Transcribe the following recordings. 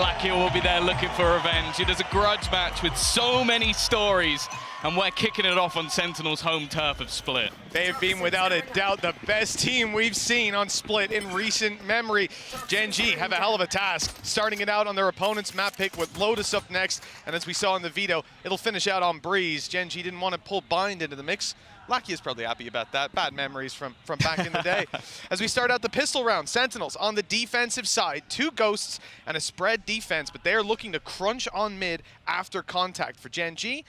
Lakia will be there looking for revenge. It is a grudge match with so many stories, and we're kicking it off on Sentinels' home turf of Split. They've been, without a doubt, the best team we've seen on Split in recent memory. GEN.G have a hell of a task, starting it out on their opponent's map pick with Lotus up next, and as we saw in the veto, it'll finish out on Breeze. GEN.G didn't want to pull Bind into the mix. Lakia's probably happy about that. Bad memories from back in the day. As we start out the pistol round, Sentinels on the defensive side, 2 Ghosts and a spread defense, but they are looking to crunch on mid after contact. For GEN.G,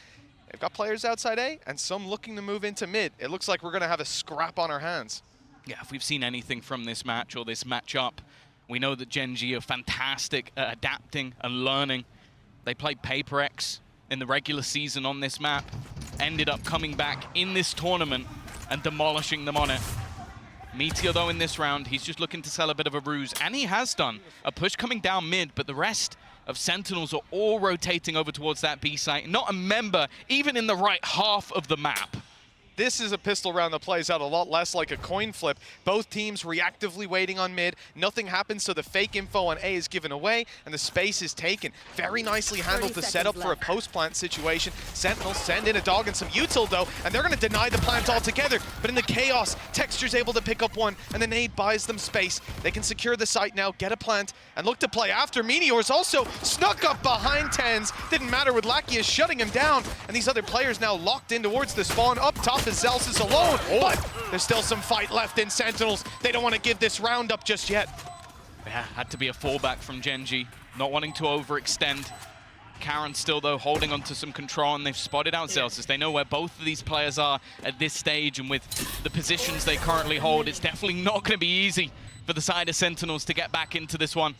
they've got players outside A and some looking to move into mid. It looks like we're going to have a scrap on our hands. Yeah, if we've seen anything from this match or this matchup, we know that GEN.G are fantastic at adapting and learning. They played Paper X in the regular season on this map, ended up coming back in this tournament and demolishing them on it. Meteor, though, in this round, he's just looking to sell a bit of a ruse, and he has done. A push coming down mid, but the rest of Sentinels are all rotating over towards that B site. Not a member, even in the right half of the map. This is a pistol round that plays out a lot less like a coin flip. Both teams reactively waiting on mid. Nothing happens, so the fake info on A is given away, and the space is taken. Very nicely handled the setup for a post-plant situation. Sentinels send in a dog and some util, though, and they're going to deny the plant altogether. But in the chaos, Texture's able to pick up one, and the nade buys them space. They can secure the site now, get a plant, and look to play after. Meteor's also snuck up behind Tens. Didn't matter with Lakia shutting him down, and these other players now locked in towards the spawn. Up top is Zels is alone, but there's still some fight left in Sentinels. They don't want to give this round up just yet. Yeah, had to be a fallback from GEN.G, not wanting to overextend. Karen still, though, holding on to some control, and they've spotted out Zels. They know where both of these players are at this stage, and with the positions they currently hold, it's definitely not going to be easy for the side of Sentinels to get back into this one.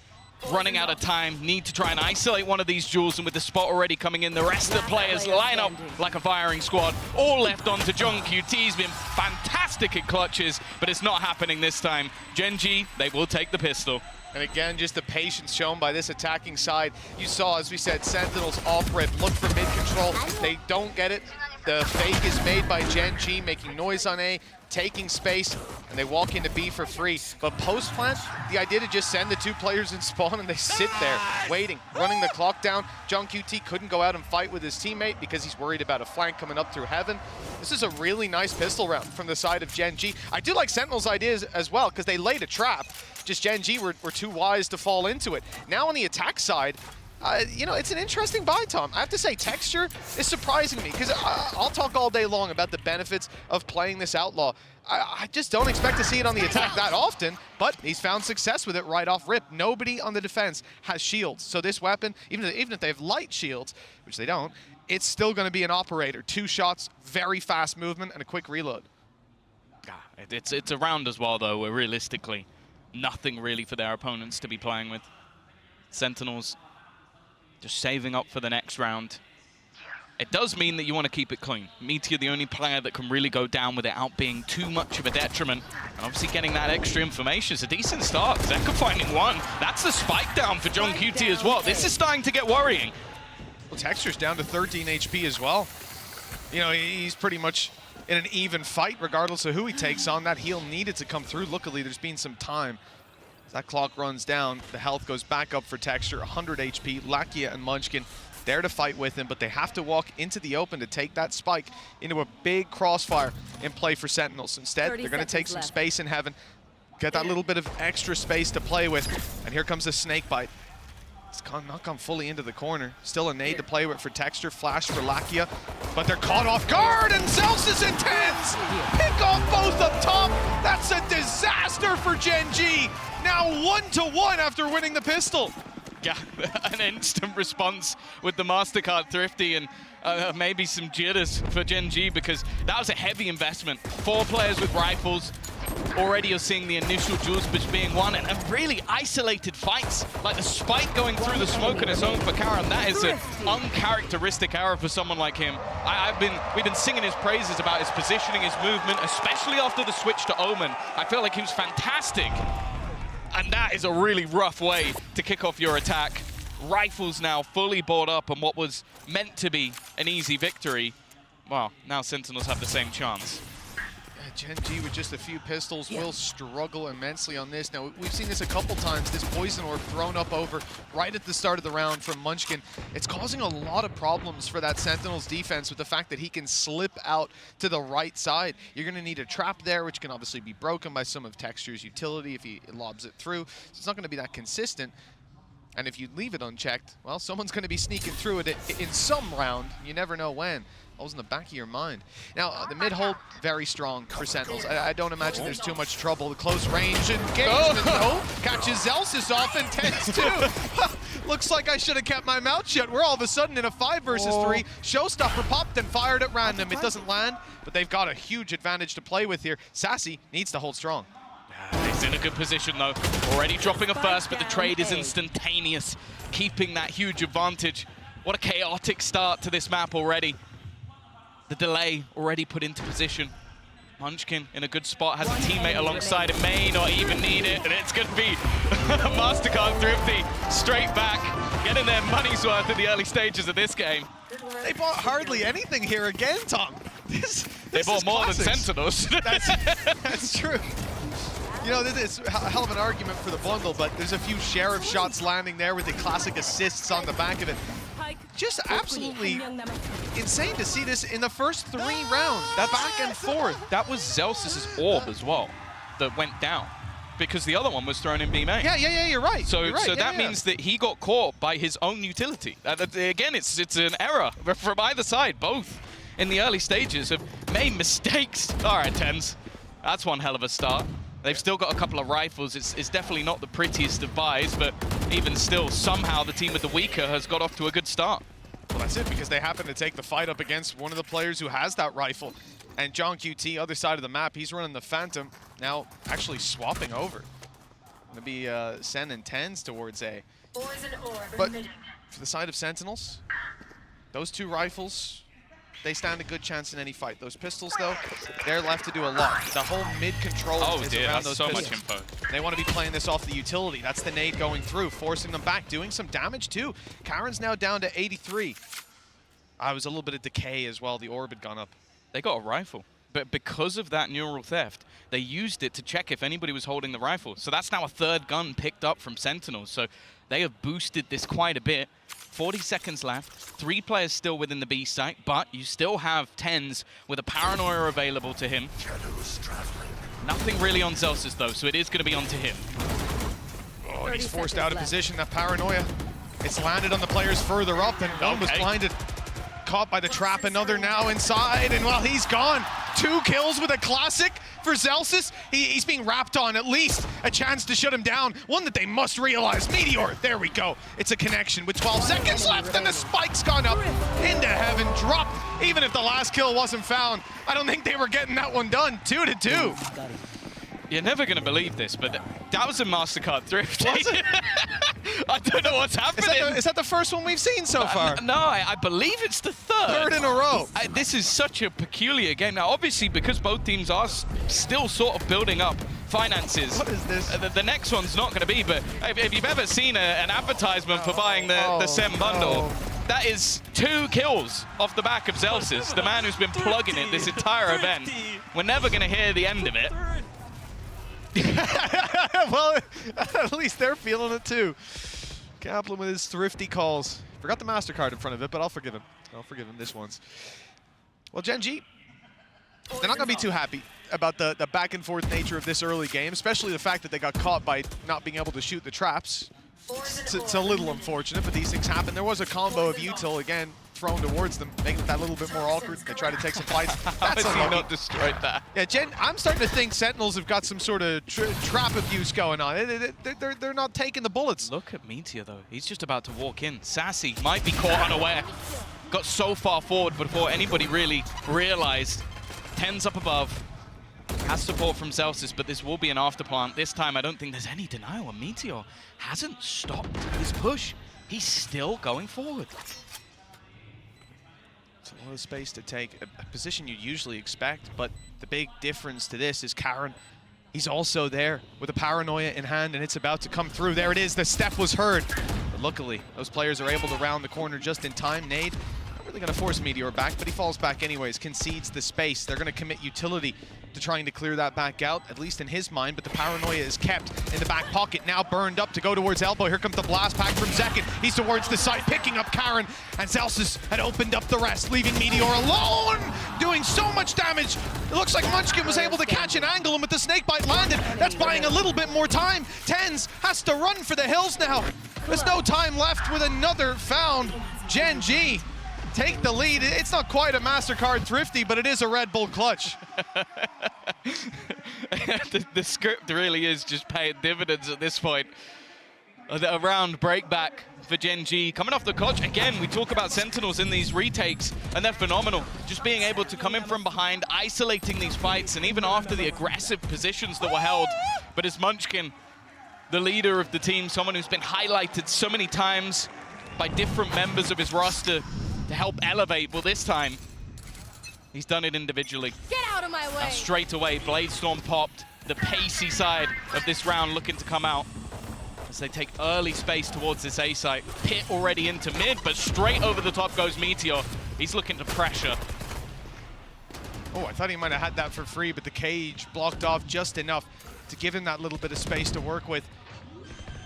Running out of time, need to try and isolate one of these jewels, and with the spot already coming in, the rest of the players line up like a firing squad. All left on to GENG. QT's been fantastic at clutches, but it's not happening this time. GEN.G, they will take the pistol. And again, just the patience shown by this attacking side. You saw, as we said, Sentinels off-rip, look for mid-control. They don't get it. The fake is made by GEN.G, making noise on A, taking space, and they walk into B for free. But post-plant, the idea to just send the 2 players in spawn and they sit there, waiting, running the clock down. John QT couldn't go out and fight with his teammate because he's worried about a flank coming up through heaven. This is a really nice pistol round from the side of GEN.G. I do like Sentinel's ideas as well, because they laid a trap. Just GEN.G were too wise to fall into it. Now on the attack side, you know, it's an interesting buy, Tom. I have to say, Texture is surprising me, because I'll talk all day long about the benefits of playing this Outlaw. I just don't expect to see it on the attack that often, but he's found success with it right off rip. Nobody on the defense has shields, so this weapon, even if they have light shields, which they don't, it's still going to be an operator. 2 shots, very fast movement, and a quick reload. It's a round as well, though, where realistically, nothing really for their opponents to be playing with. Sentinels just saving up for the next round. It does mean that you want to keep it clean. Meteor, the only player that can really go down without being too much of a detriment. And obviously getting that extra information is a decent start. Zeka finding one. That's the spike down for John QT as well. This is starting to get worrying. Well, Texture's down to 13 HP as well. You know, he's pretty much in an even fight regardless of who he takes on. That heal needed to come through. Luckily, there's been some time. As that clock runs down, the health goes back up for Texture, 100 HP. Lakia and Munchkin there to fight with him, but they have to walk into the open to take that spike into a big crossfire in play for Sentinels. Instead, they're going to take some space in heaven, get that little bit of extra space to play with, and here comes a snake bite. It's not gone fully into the corner. Still a nade to play with for Texture, flash for Lakia, but they're caught off guard, and Zels is intense! Pick off both up top! That's a disaster for GEN.G! Now 1-1 after winning the pistol. Yeah, an instant response with the MasterCard Thrifty, and maybe some jitters for GEN.G, because that was a heavy investment. 4 players with rifles. Already you're seeing the initial duel switch being won, and really isolated fights, like the spike going through the smoke on its own for Karen. That is an uncharacteristic error for someone like him. We've been singing his praises about his positioning, his movement, especially after the switch to Omen. I feel like he was fantastic. And that is a really rough way to kick off your attack. Rifles now fully bought up on what was meant to be an easy victory. Well, now Sentinels have the same chance. GEN.G with just a few pistols will struggle immensely on this. Now, we've seen this a couple times, this poison orb thrown up over right at the start of the round from Munchkin. It's causing a lot of problems for that Sentinels defense with the fact that he can slip out to the right side. You're going to need a trap there, which can obviously be broken by some of Texture's utility if he lobs it through. So it's not going to be that consistent. And if you leave it unchecked, well, someone's going to be sneaking through it in some round. You never know when. Always in the back of your mind. Now, the mid-hold, very strong for Sentinels. I don't imagine there's too much trouble. The close range engagement, though, catches Zelsis off and 10-2. Looks like I should have kept my mouth shut. We're all of a sudden in a 5 versus 3. Showstopper popped and fired at random. It doesn't land, but they've got a huge advantage to play with here. Sassy needs to hold strong. He's in a good position, though. Already dropping a first, but the trade is instantaneous, keeping that huge advantage. What a chaotic start to this map already. The delay already put into position. Munchkin in a good spot, has a teammate alongside him, may not even need it, and it's going to be MasterCard Thrifty straight back, getting their money's worth in the early stages of this game. They bought hardly anything here again, Tom. They bought more than Sentinels. That's true. You know, this is a hell of an argument for the bundle, but there's a few Sheriff shots landing there with the classic assists on the back of it. Just absolutely insane to see this in the first 3 rounds, back and forth. That was Zelsis' orb as well that went down, because the other one was thrown in B-main. Yeah, you're right. So, you're right. that means that he got caught by his own utility. Again, it's an error from either side. Both in the early stages have made mistakes. All right, Tens, that's one hell of a start. They've still got a couple of rifles. It's definitely not the prettiest of buys, but even still, somehow the team with the weaker has got off to a good start. Well, that's it, because they happen to take the fight up against one of the players who has that rifle. And John QT, other side of the map, he's running the Phantom, now actually swapping over. Gonna be SEN and Tens towards A. But for the side of Sentinels, those 2 rifles, they stand a good chance in any fight. Those pistols, though, they're left to do a lot. The whole mid-control is around those so pistols. much info. They want to be playing this off the utility. That's the nade going through, forcing them back, doing some damage, too. Karen's now down to 83. I was a little bit of decay as well. The orb had gone up. They got a rifle, but because of that neural theft, they used it to check if anybody was holding the rifle. So that's now a 3rd gun picked up from Sentinels. So they have boosted this quite a bit. 40 seconds left, 3 players still within the B site, but you still have Tens with a paranoia available to him. Nothing really on Zelsis though, so it is going to be onto him. Oh, he's forced out of position, that paranoia. It's landed on the players further up, and one was blinded. Caught by the trap, another now inside, and well, he's gone. 2 kills with a classic for Zelsis. He's being wrapped on, at least a chance to shut him down. One that they must realize. Meteor, there we go. It's a connection with 12 seconds left, and the spike's gone up into heaven, dropped. Even if the last kill wasn't found, I don't think they were getting that one done. 2-2. You're never going to believe this, but that was a MasterCard Thrift. Was it? I don't know what's happening. Is that the first one we've seen so far? No, I believe it's the 3rd. 3rd in a row. This is such a peculiar game. Now, obviously, because both teams are still sort of building up finances. What is this? The next one's not going to be, but if you've ever seen an advertisement for buying the SEN bundle, that is 2 kills off the back of Zelsis, the man who's been plugging it this entire event. We're never going to hear the end of it. Well, at least they're feeling it too. Kaplan with his thrifty calls. Forgot the MasterCard in front of it, but I'll forgive him. I'll forgive him this once. Well, GEN.G, they're not going to be too happy about the back and forth nature of this early game, especially the fact that they got caught by not being able to shoot the traps. It's a little unfortunate, but these things happen. There was a combo of util, again, thrown towards them, making it that little bit more awkward. They try to take some fights. That's how has he not destroyed that? Yeah, I'm starting to think Sentinels have got some sort of trap abuse going on. They're not taking the bullets. Look at Meteor, though. He's just about to walk in. Sassy might be caught unaware. Got so far forward before anybody really realized. Tens up above. Has support from Zelsis, but this will be an afterplant. This time, I don't think there's any denial. And Meteor hasn't stopped his push. He's still going forward. It's a lot of space to take, a position you'd usually expect, but the big difference to this is Karen. He's also there with a paranoia in hand, and it's about to come through. There it is, the step was heard. But luckily, those players are able to round the corner just in time. Nade really going to force Meteor back, but he falls back anyways, concedes the space. They're going to commit utility to trying to clear that back out, at least in his mind, but the paranoia is kept in the back pocket, now burned up to go towards Elbow. Here comes the blast pack from Zekin. He's towards the side, picking up Karen, and Celsius had opened up the rest, leaving Meteor alone, doing so much damage. It looks like Munchkin was able to catch an angle, and with the snakebite landed, that's buying a little bit more time. Tens has to run for the hills now. There's no time left with another found. GEN.G take the lead. It's not quite a MasterCard Thrifty, but it is a Red Bull clutch. the script really is just paying dividends at this point. A round break back for GEN.G. Coming off the clutch, again, we talk about Sentinels in these retakes, and they're phenomenal. Just being able to come in from behind, isolating these fights, and even after the aggressive positions that were held. But it's Munchkin, the leader of the team, someone who's been highlighted so many times by different members of his roster to help elevate. Well, this time, he's done it individually. Get out of my way! And straight away, Blade Storm popped. The pacey side of this round looking to come out as they take early space towards this A site. Pit already into mid, but straight over the top goes Meteor. He's looking to pressure. Oh, I thought he might have had that for free, but the cage blocked off just enough to give him that little bit of space to work with.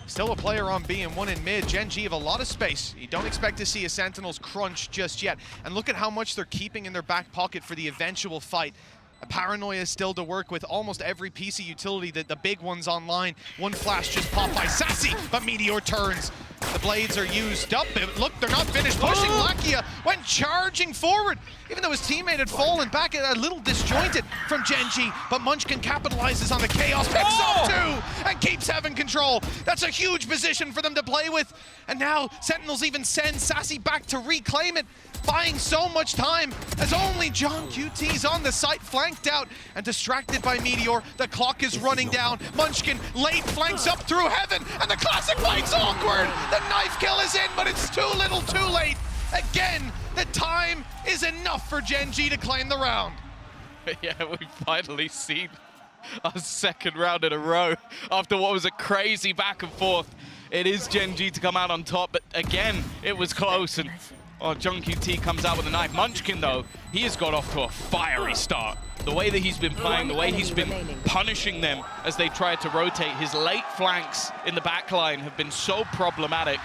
Still a player on B and one in mid. GEN.G have a lot of space. You don't expect to see a Sentinels crunch just yet. And look at how much they're keeping in their back pocket for the eventual fight. A paranoia still to work with. Almost every piece of utility, that the big ones online. One flash just popped by Sassy, but Meteor turns. The blades are used up. Look, they're not finished pushing. Lakia went charging forward, even though his teammate had fallen back, a little disjointed from GEN.G, but Munchkin capitalizes on the chaos, picks up two, and keeps having control. That's a huge position for them to play with, and now Sentinels even send Sassy back to reclaim it, buying so much time as only John QT's on the site, flanked out and distracted by Meteor. The clock is running down. Munchkin late flanks up through heaven, and the classic fight's awkward. The knife kill is in, but it's too little too late. Again, the time is enough for GEN.G to claim the round. Yeah, we've finally seen our second round in a row after what was a crazy back and forth. It is GEN.G to come out on top, but again, it was close, and John QT comes out with a knife. Munchkin, though, he has got off to a fiery start. The way that he's been playing, the way he's been punishing them as they try to rotate, his late flanks in the back line have been so problematic.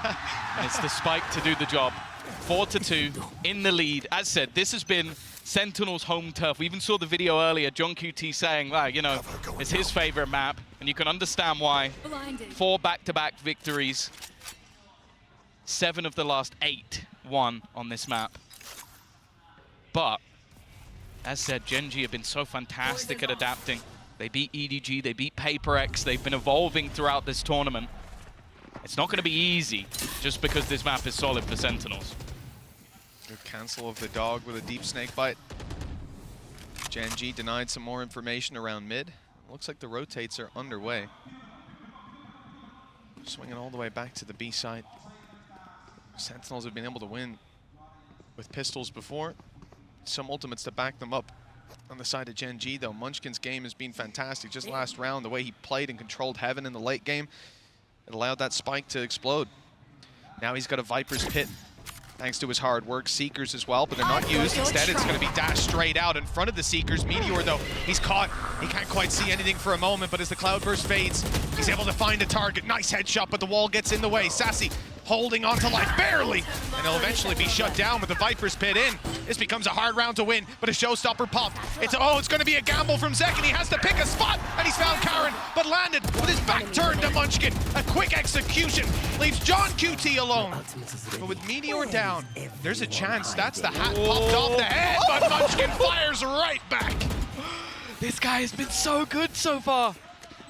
And it's the spike to do the job. 4-2 in the lead. As said, this has been Sentinel's home turf. We even saw the video earlier, John QT saying, well, you know, it's his favorite map, and you can understand why. 4 back-to-back victories. 7 of the last 8 won on this map. But, as said, GEN.G have been so fantastic at adapting. They beat EDG, they beat PaperX, they've been evolving throughout this tournament. It's not going to be easy, just because this map is solid for Sentinels. Good cancel of the dog with a deep snake bite. GEN.G denied some more information around mid. Looks like the rotates are underway. Swinging all the way back to the B side. Sentinels have been able to win with pistols before. Some ultimates to back them up. On the side of GEN.G, though, Munchkin's game has been fantastic. Just last round, the way he played and controlled Heaven in the late game, it allowed that spike to explode. Now he's got a Viper's Pit, thanks to his hard work. Seekers as well, but they're not used. Instead, it's going to be dashed straight out in front of the Seekers. Meteor, though, he's caught. He can't quite see anything for a moment, but as the Cloudburst fades, he's able to find a target. Nice headshot, but the wall gets in the way. Sassy holding on to life, barely, and he'll eventually be shut down with the Viper's Pit in. This becomes a hard round to win, but a showstopper popped. It's going to be a gamble from Zekin. He has to pick a spot, and he's found Karen, but landed with his back turned to Munchkin. A quick execution leaves John QT alone. But with Meteor down, there's a chance. That's the hat popped off the head, but Munchkin fires right back. This guy has been so good so far.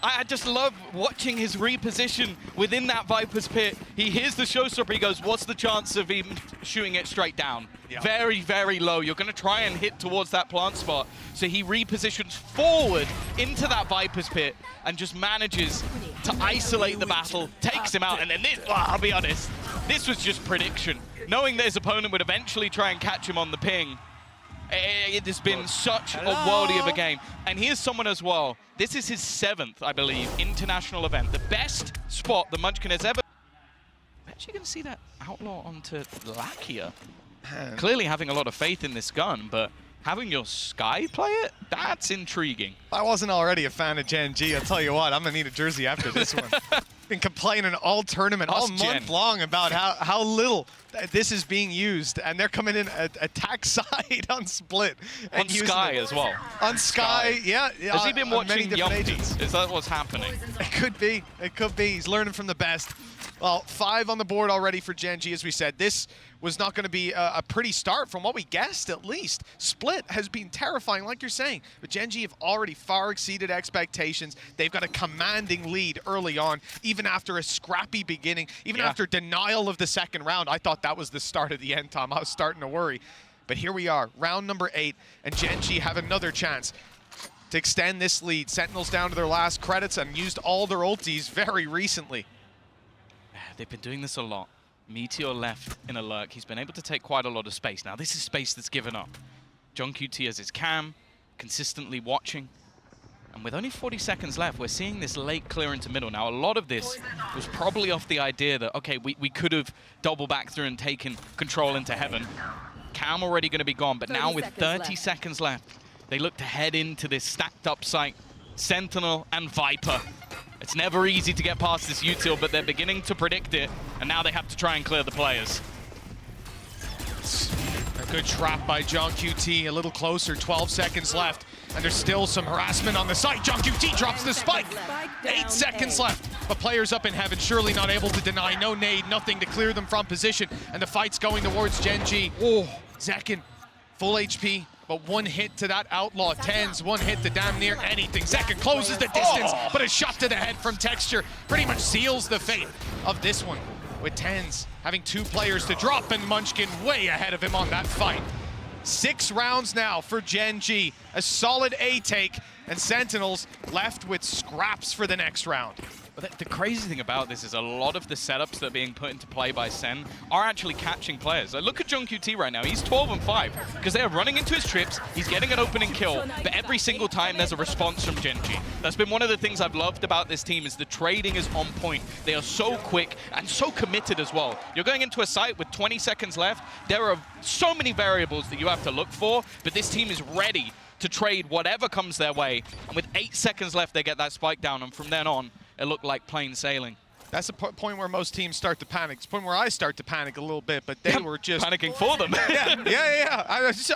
I just love watching his reposition within that Viper's Pit. He hears the showstopper, he goes, what's the chance of him shooting it straight down? Yeah. Very, very low. You're gonna try and hit towards that plant spot. So he repositions forward into that Viper's Pit and just manages to isolate the battle, takes him out, and then this, I'll be honest, this was just prediction. Knowing that his opponent would eventually try and catch him on the ping, it has been such a worldie of a game. And here's someone as well. This is his 7th, I believe, international event. The best spot that Munchkin has ever... actually going to see that Outlaw onto Lakia. Clearly having a lot of faith in this gun, but having your Sky play it, that's intriguing. If I wasn't already a fan of GEN.G, I'll tell you what, I'm going to need a jersey after this one. Been complaining all tournament, all month long about how little this is being used, and they're coming in attack side on Split. And on Sky as well. On Sky, yeah. Has he been watching Yumpy? Is that what's happening? It could be. It could be. He's learning from the best. Well, 5 on the board already for GEN.G, as we said. This was not going to be a pretty start from what we guessed, at least. Split has been terrifying, like you're saying. But GEN.G have already far exceeded expectations. They've got a commanding lead early on, even after a scrappy beginning, even after denial of the second round. I thought that was the start of the end, Tom. I was starting to worry. But here we are, round number 8, and GEN.G have another chance to extend this lead. Sentinels down to their last credits and used all their ultis very recently. They've been doing this a lot. Meteor left in a lurk. He's been able to take quite a lot of space. Now, this is space that's given up. GENG has his cam, consistently watching. And with only 40 seconds left, we're seeing this late clear into middle. Now, a lot of this was probably off the idea that, okay, we could have double back through and taken control into heaven. Cam already going to be gone, but now with 30 seconds left, they look to head into this stacked up site. Sentinel and Viper. It's never easy to get past this util, but they're beginning to predict it, and now they have to try and clear the players. A good trap by GENG, a little closer, 12 seconds left, and there's still some harassment on the site. GENG drops the spike. 8 seconds left, but players up in heaven surely not able to deny. No nade, nothing to clear them from position, and the fight's going towards GEN.G. Oh, Zekin, full HP. But one hit to that Outlaw, TenZ, one hit to damn near anything. Zekin closes the distance, but a shot to the head from Texture pretty much seals the fate of this one, with TenZ having 2 players to drop and Munchkin way ahead of him on that fight. 6 rounds now for GEN.G, a solid A take, and Sentinels left with scraps for the next round. But the crazy thing about this is a lot of the setups that are being put into play by SEN are actually catching players. Look at GENG right now. He's 12 and 5 because they are running into his trips. He's getting an opening kill, but every single time there's a response from GEN.G. That's been one of the things I've loved about this team is the trading is on point. They are so quick and so committed as well. You're going into a site with 20 seconds left. There are so many variables that you have to look for, but this team is ready to trade whatever comes their way. And with 8 seconds left, they get that spike down, and from then on, it looked like plain sailing. That's the point where most teams start to panic. It's the point where I start to panic a little bit, but they were just panicking for them. yeah.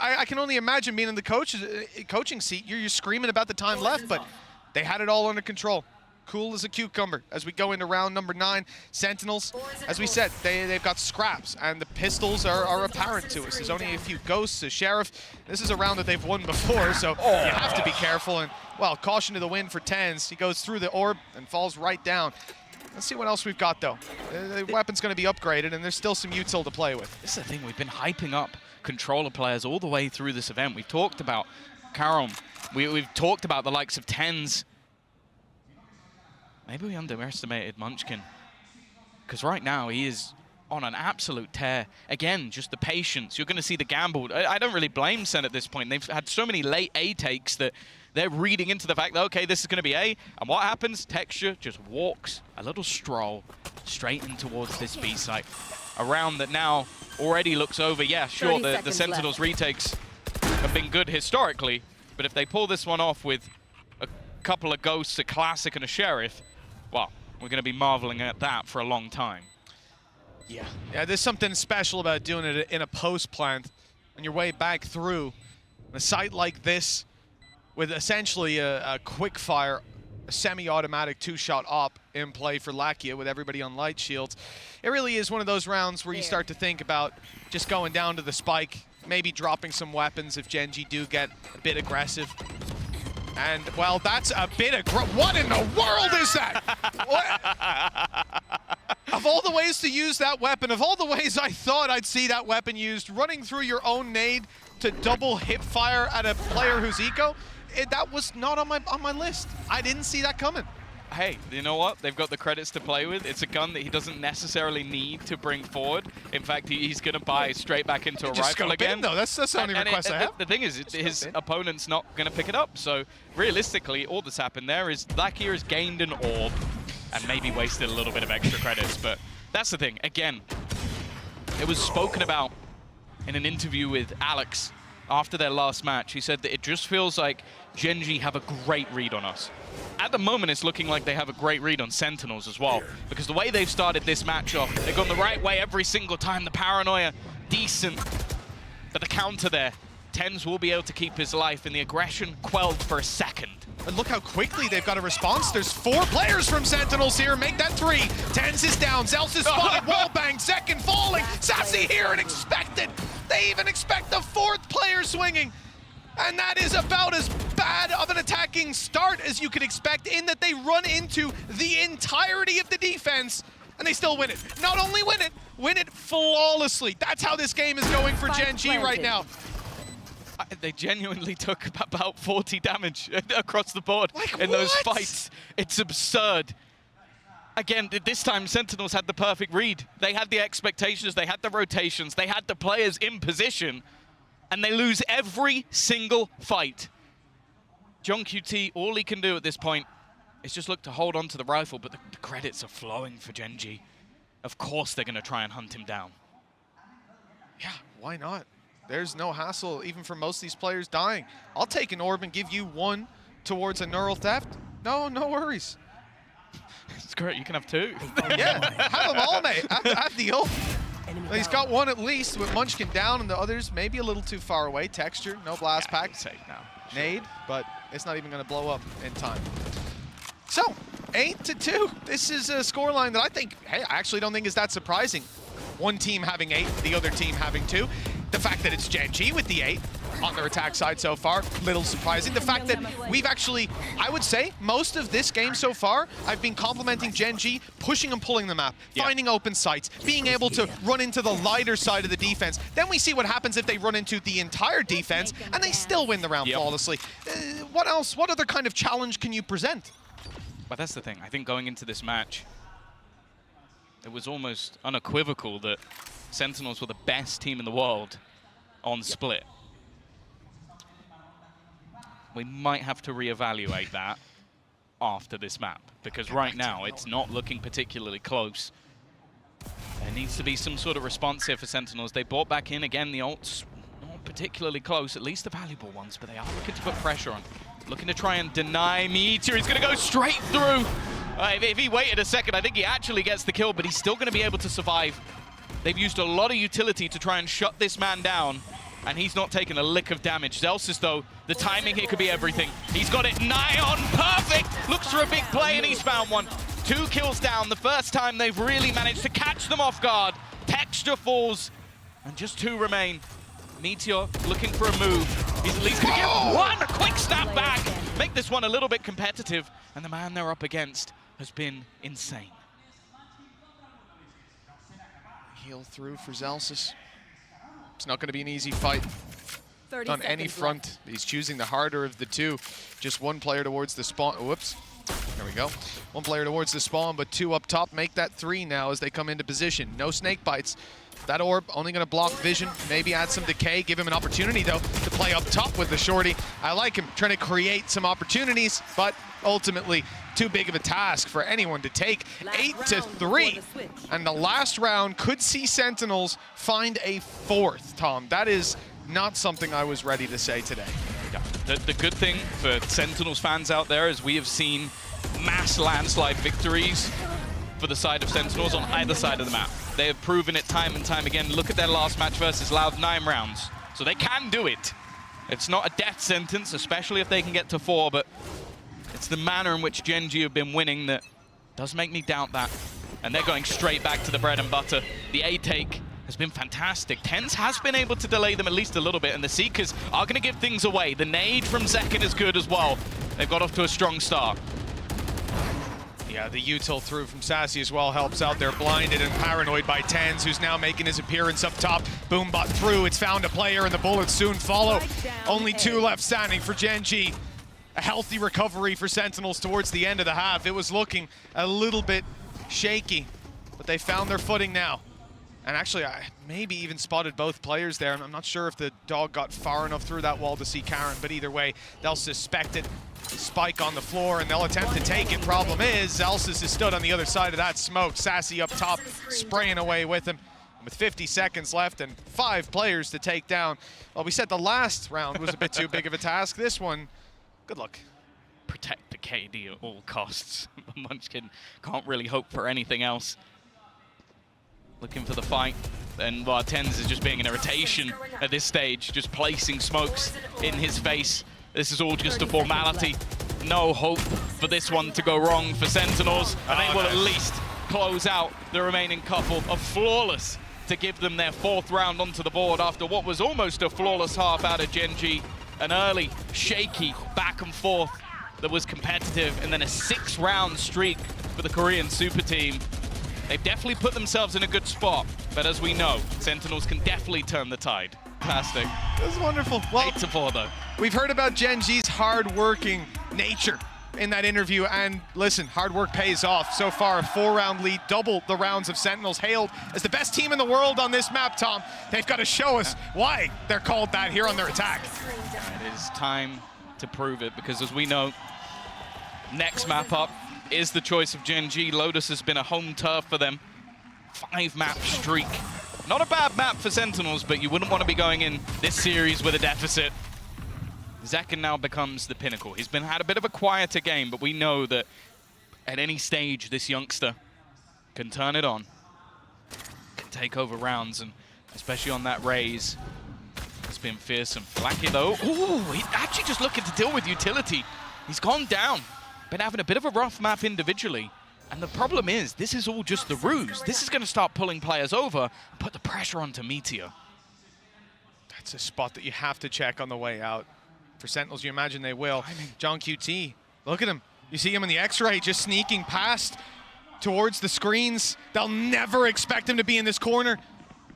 I can only imagine being in the coaching seat. You're screaming about the time left, but they had it all under control. Cool as a cucumber as we go into round number 9. Sentinels, as we said, they've got scraps, and the pistols are apparent to us. There's only a few ghosts, a sheriff. This is a round that they've won before, so you have to be careful. And, well, caution to the wind for TenZ. He goes through the orb and falls right down. Let's see what else we've got, though. The weapon's going to be upgraded, and there's still some util to play with. This is the thing. We've been hyping up controller players all the way through this event. We've talked about Karom. We've talked about the likes of TenZ. Maybe we underestimated Munchkin, because right now he is on an absolute tear. Again, just the patience. You're going to see the gamble. I don't really blame SEN at this point. They've had so many late A takes that they're reading into the fact that, okay, this is going to be A, and what happens? Texture just walks a little stroll straight in towards this B site. A round that now already looks over. Yeah, sure, the Sentinels retakes have been good historically, but if they pull this one off with a couple of ghosts, a classic, and a sheriff, well, we're going to be marveling at that for a long time. Yeah, there's something special about doing it in a post plant on your way back through a site like this with essentially a quick fire, a semi-automatic 2-shot op in play for Lakia with everybody on light shields. It really is one of those rounds where you start to think about just going down to the spike, maybe dropping some weapons if GEN.G do get a bit aggressive. And, well, that's a bit of... What in the world is that? Of all the ways to use that weapon, of all the ways I thought I'd see that weapon used, running through your own nade to double hip fire at a player who's eco, that was not on my list. I didn't see that coming. Hey, you know what? They've got the credits to play with. It's a gun that he doesn't necessarily need to bring forward. In fact, he's going to buy straight back into a rifle again. Though. That's the only request I have. The thing is, his opponent's not going to pick it up. So realistically, all that's happened there is Lakia has gained an orb and maybe wasted a little bit of extra credits. But That's the thing. Again, it was spoken about in an interview with Alex after their last match. He said that it just feels like GENG have a great read on us. At the moment, it's looking like they have a great read on Sentinels as well, because the way they've started this match off, they've gone the right way every single time. The paranoia, decent, but the counter there, TenZ will be able to keep his life, and the aggression quelled for a second. And look how quickly they've got a response. There's 4 players from Sentinels here. Make that 3. TenZ is down. Zels is spotted. Wallbang. Second falling. Sassy here and expected. They even expect the 4th player swinging. And that is about as bad of an attacking start as you could expect, in that they run into the entirety of the defense and they still win it. Not only win it flawlessly. That's how this game is going for GEN.G right now. They genuinely took about 40 damage across the board in those fights. It's absurd. Again, this time Sentinels had the perfect read. They had the expectations, they had the rotations, they had the players in position, and they lose every single fight. JongQT, all he can do at this point is just look to hold on to the rifle, but the credits are flowing for GEN.G. Of course they're going to try and hunt him down. Yeah, why not? There's no hassle, even for most of these players dying. I'll take an orb and give you 1 towards a neural theft. No worries. It's great, you can have 2. Yeah, have them all, mate. Have the ult. Well, he's got 1 at least, with Munchkin down, and the others maybe a little too far away. Texture, no blast pack. Now. Nade, but it's not even going to blow up in time. So, 8-2. This is a scoreline that I think, hey, I actually don't think is that surprising. One team having 8, the other team having 2. The fact that it's GEN.G with the 8 on their attack side so far, little surprising. The fact that we've actually, I would say, most of this game so far, I've been complimenting GEN.G, pushing and pulling the map, finding open sites, being able to run into the lighter side of the defense. Then we see what happens if they run into the entire defense, and they still win the round flawlessly. What else? What other kind of challenge can you present? But that's the thing. I think going into this match, it was almost unequivocal that Sentinels were the best team in the world on split. We might have to reevaluate that after this map, because right now it's not looking particularly close. There needs to be some sort of response here for Sentinels. They brought back in again the ults, not particularly close, at least the valuable ones, but they are looking to put pressure on. Looking to try and deny Meteor. He's going to go straight through. If he waited a second, I think he actually gets the kill, but he's still going to be able to survive. They've used a lot of utility to try and shut this man down, and he's not taking a lick of damage. Zelsis, though, the timing here could be everything. He's got it nigh on, perfect! Looks for a big play, and he's found one. 2 kills down, the first time they've really managed to catch them off guard. Texture falls, and just 2 remain. Meteor looking for a move. He's at least gonna get 1, a quick snap back. Make this one a little bit competitive, and the man they're up against has been insane. Heal through for Zelsis. It's not going to be an easy fight on any front. He's choosing the harder of the 2. Just 1 player towards the spawn. Whoops. There we go. 1 player towards the spawn, but 2 up top. Make that 3 now as they come into position. No snake bites. That orb only going to block vision, maybe add some decay, give him an opportunity, though, to play up top with the shorty. I like him trying to create some opportunities, but ultimately too big of a task for anyone to take. 8-3, and the last round could see Sentinels find a 4th, Tom. That is not something I was ready to say today. Yeah. The good thing for Sentinels fans out there is we have seen mass landslide victories for the side of Sentinels on either side of the map. They have proven it time and time again. Look at their last match versus Loud, 9 rounds. So they can do it. It's not a death sentence, especially if they can get to 4, but it's the manner in which GEN.G have been winning that does make me doubt that. And they're going straight back to the bread and butter. The A take has been fantastic. TenZ has been able to delay them at least a little bit, and the Seekers are going to give things away. The nade from Zekken is good as well. They've got off to a strong start. Yeah, the util through from Sassy as well helps out. They're blinded and paranoid by TenZ, who's now making his appearance up top. Boombot through, it's found a player, and the bullets soon follow. Only 2 left standing for GEN.G. A healthy recovery for Sentinels towards the end of the half. It was looking a little bit shaky, but they found their footing now. And actually, I maybe even spotted both players there. I'm not sure if the dog got far enough through that wall to see Karen, but either way, they'll suspect it. Spike on the floor, and they'll attempt to take it. Problem is, Zelsys is stood on the other side of that smoke. Sassy up top, spraying away with him. With 50 seconds left and 5 players to take down. Well, we said the last round was a bit too big of a task. This one, good luck. Protect the KD at all costs. Munchkin can't really hope for anything else. Looking for the fight. And Tens is just being an irritation at this stage, just placing smokes in his face. This is all just a formality. No hope for this one to go wrong for Sentinels, and they will at least close out the remaining couple of flawless to give them their 4th round onto the board after what was almost a flawless half out of GEN.G. An early, shaky back and forth that was competitive, and then a 6-round streak for the Korean super team. They've definitely put themselves in a good spot, but as we know, Sentinels can definitely turn the tide. Fantastic. This is wonderful. Well, 8-4 though. We've heard about GEN.G's hard-working nature in that interview, and listen, hard work pays off. So far, a 4-round lead, double the rounds of Sentinels, hailed as the best team in the world on this map, Tom. They've got to show us why they're called that here on their attack. It is time to prove it, because as we know, next map up is the choice of GEN.G. Lotus has been a home turf for them. 5-map streak. Not a bad map for Sentinels, but you wouldn't want to be going in this series with a deficit. Zekken now becomes the pinnacle. He's had a bit of a quieter game, but we know that at any stage, this youngster can turn it on, can take over rounds, and especially on that raise, it's been fearsome. Blacky though, ooh, he's actually just looking to deal with utility. He's gone down, been having a bit of a rough map individually. And the problem is, this is all just the ruse. This is going to start pulling players over and put the pressure onto Meteor. That's a spot that you have to check on the way out. For Sentinels, you imagine they will. John QT, look at him. You see him in the X-ray just sneaking past towards the screens. They'll never expect him to be in this corner.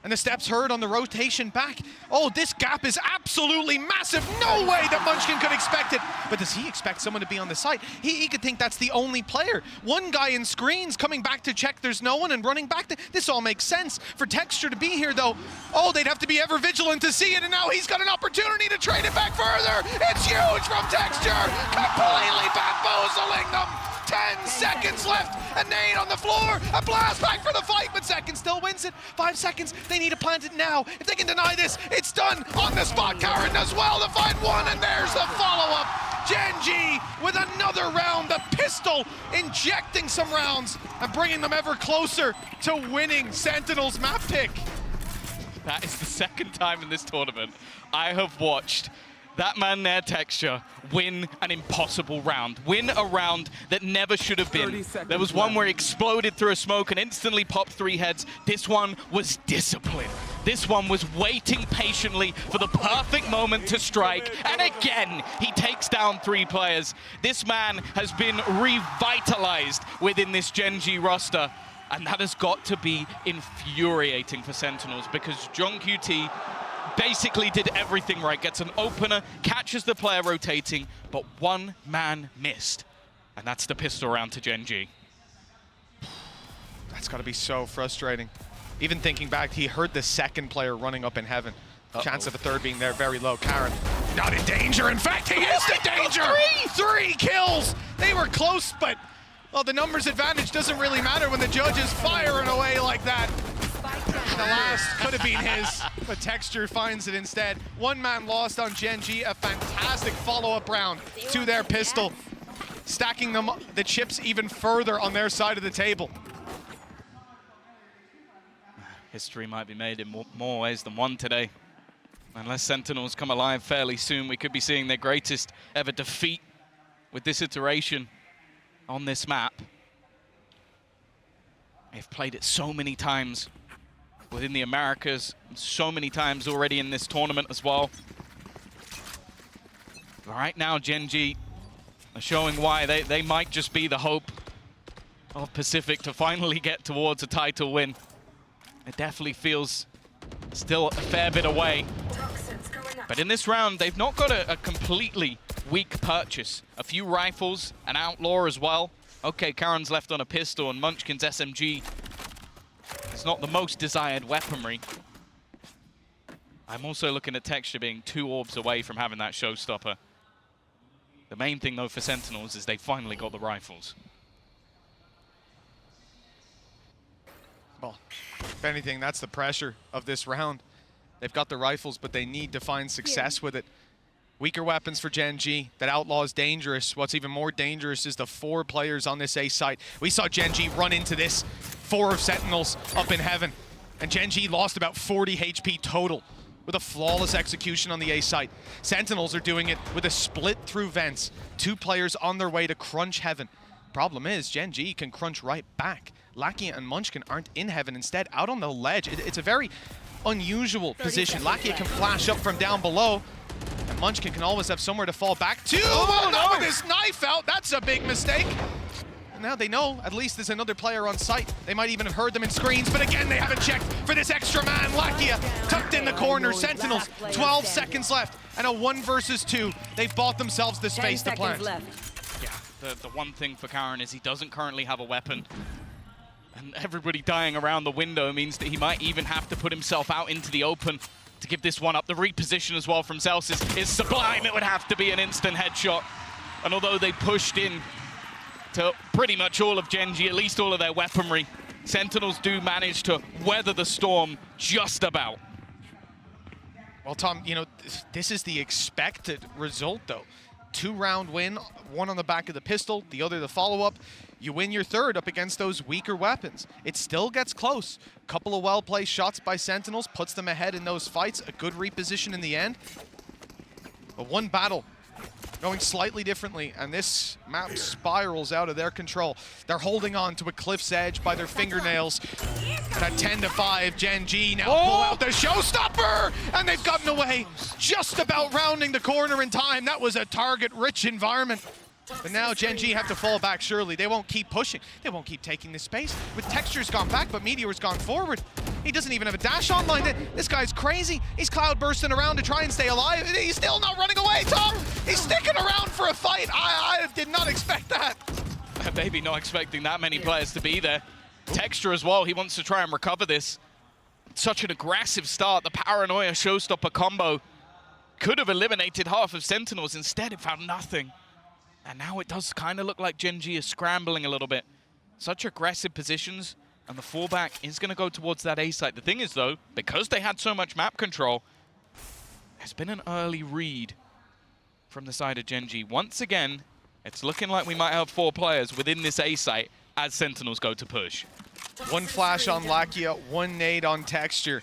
And the steps heard on the rotation back. Oh, this gap is absolutely massive. No way that Munchkin could expect it. But does he expect someone to be on the site? He could think that's the only player. One guy in screens coming back to check there's no one and running back. This all makes sense. For Texture to be here, though, oh, they'd have to be ever vigilant to see it. And now he's got an opportunity to trade it back further. It's huge from Texture. Completely bamboozling them. 10 seconds left, a nade on the floor, a blast back for the fight, but Zekken still wins it. 5 seconds, they need to plant it now. If they can deny this, it's done on the spot. Karen does well to find one, and there's the follow-up. GEN.G with another round, the pistol injecting some rounds and bringing them ever closer to winning Sentinels map pick. That is the 2nd time in this tournament I have watched that man there, Texture, win an impossible round. Win a round that never should have been. There was one where he exploded through a smoke and instantly popped 3 heads. This one was discipline. This one was waiting patiently for the perfect moment to strike. And again, he takes down 3 players. This man has been revitalized within this GEN.G roster. And that has got to be infuriating for Sentinels, because John QT basically did everything right. Gets an opener, catches the player rotating, but one man missed. And that's the pistol round to GEN.G. That's got to be so frustrating. Even thinking back, he heard the 2nd player running up in heaven. Chance of a 3rd being there very low. Karen, not in danger. In fact, he is in danger. 3 kills. They were close, but well, the numbers advantage doesn't really matter when the judge is firing away like that. The last could have been his, but Texture finds it instead. 1 man lost on GEN.G, a fantastic follow-up round to their pistol, stacking them the chips even further on their side of the table. History might be made in more ways than one today. Unless Sentinels come alive fairly soon, we could be seeing their greatest ever defeat with this iteration on this map. They've played it so many times within the Americas, so many times already in this tournament as well. But right now, GEN.G are showing why they might just be the hope of Pacific to finally get towards a title win. It definitely feels still a fair bit away. But in this round, they've not got a completely weak purchase. A few rifles, an outlaw as well. Okay, Karen's left on a pistol, and Munchkin's SMG is not the most desired weaponry. I'm also looking at Texture being 2 orbs away from having that showstopper. The main thing, though, for Sentinels is they finally got the rifles. Well, if anything, that's the pressure of this round. They've got the rifles, but they need to find success with it. Weaker weapons for GEN.G. That Outlaw is dangerous. What's even more dangerous is the 4 players on this A site. We saw GEN.G run into this. 4 of Sentinels up in heaven. And GEN.G lost about 40 HP total with a flawless execution on the A site. Sentinels are doing it with a split through vents. 2 players on their way to crunch heaven. Problem is, GEN.G can crunch right back. Lakia and Munchkin aren't in heaven, instead out on the ledge. It's a very unusual position. Lakia can flash up from down below, and Munchkin can always have somewhere to fall back to. Oh, not with his knife out. That's a big mistake. And now they know at least there's another player on site. They might even have heard them in screens, but again, they haven't checked for this extra man. Lakia tucked in the corner. Sentinels, 12 seconds left, and a 1 versus 2. They've bought themselves the space to plant. Yeah, the one thing for Karen is he doesn't currently have a weapon. And everybody dying around the window means that he might even have to put himself out into the open to give this one up. The reposition as well from Zels is sublime. It would have to be an instant headshot. And although they pushed in to pretty much all of GEN.G, at least all of their weaponry, Sentinels do manage to weather the storm just about. Well, Tom, you know, this is the expected result, though. 2-round win, 1 on the back of the pistol, the other the follow-up. You win your 3rd up against those weaker weapons. It still gets close. Couple of well-placed shots by Sentinels puts them ahead in those fights. A good reposition in the end. But one battle going slightly differently, and this map spirals out of their control. They're holding on to a cliff's edge by their fingernails. And at 10-5, GEN.G now pull out the showstopper, and they've gotten away, just about rounding the corner in time. That was a target-rich environment. But now GEN.G have to fall back, surely. They won't keep pushing. They won't keep taking this space. With Texture's gone back, but Meteor's gone forward. He doesn't even have a dash online. This guy's crazy. He's cloud bursting around to try and stay alive. He's still not running away, Tom. He's sticking around for a fight. I did not expect that. Maybe not expecting that many players to be there. Texture as well, he wants to try and recover this. Such an aggressive start. The Paranoia showstopper combo could have eliminated half of Sentinels. Instead, it found nothing. And now it does kind of look like GEN.G is scrambling a little bit. Such aggressive positions, and the fallback is going to go towards that A site. The thing is, though, because they had so much map control, there's been an early read from the side of GEN.G. Once again, it's looking like we might have 4 players within this A site as Sentinels go to push. 1 flash on Lakia, 1 nade on Texture.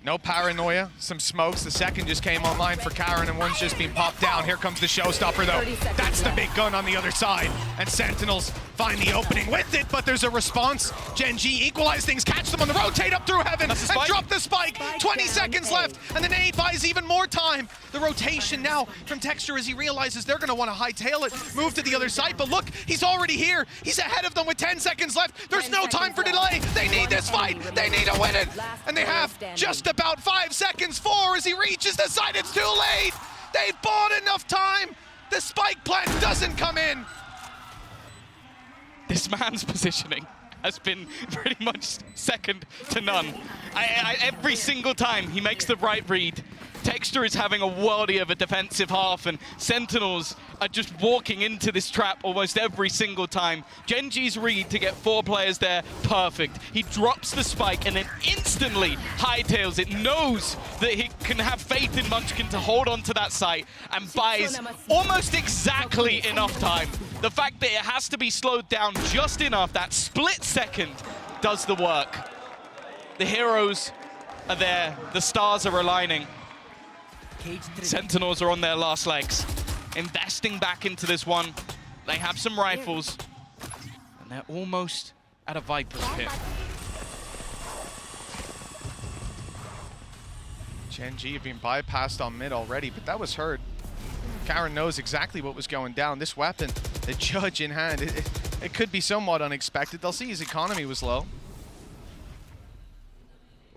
No Paranoia, some smokes. The second just came online for Karen, and one's just being popped down. Here comes the showstopper, though. That's the big gun on the other side. And Sentinels find the opening with it, but there's a response. GEN.G equalize things, catch them on the rotate up through heaven, and drop the spike. 20 seconds left, and the nade buys even more time. The rotation now from Texture as he realizes they're going to want to hightail it, move to the other side, but look, he's already here. He's ahead of them with 10 seconds left. There's no time for delay. They need this fight. They need to win it. And they have just about 5 seconds. 4 as he reaches the side. It's too late. They've bought enough time. The spike plant doesn't come in. This man's positioning has been pretty much second to none. Every single time he makes the right read, Texture is having a worldie of a defensive half, and Sentinels are just walking into this trap almost every single time. GEN.G's read to get 4 players there, perfect. He drops the spike and then instantly hightails it, knows that he can have faith in Munchkin to hold on to that site, and buys almost exactly enough time. The fact that it has to be slowed down just enough, that split second, does the work. The heroes are there, the stars are aligning. Sentinels are on their last legs, investing back into this one. They have some rifles, and they're almost at a Viper's pit. GEN.G have been bypassed on mid already, but that was heard. Karen knows exactly what was going down. This weapon, the judge in hand, it could be somewhat unexpected. They'll see his economy was low.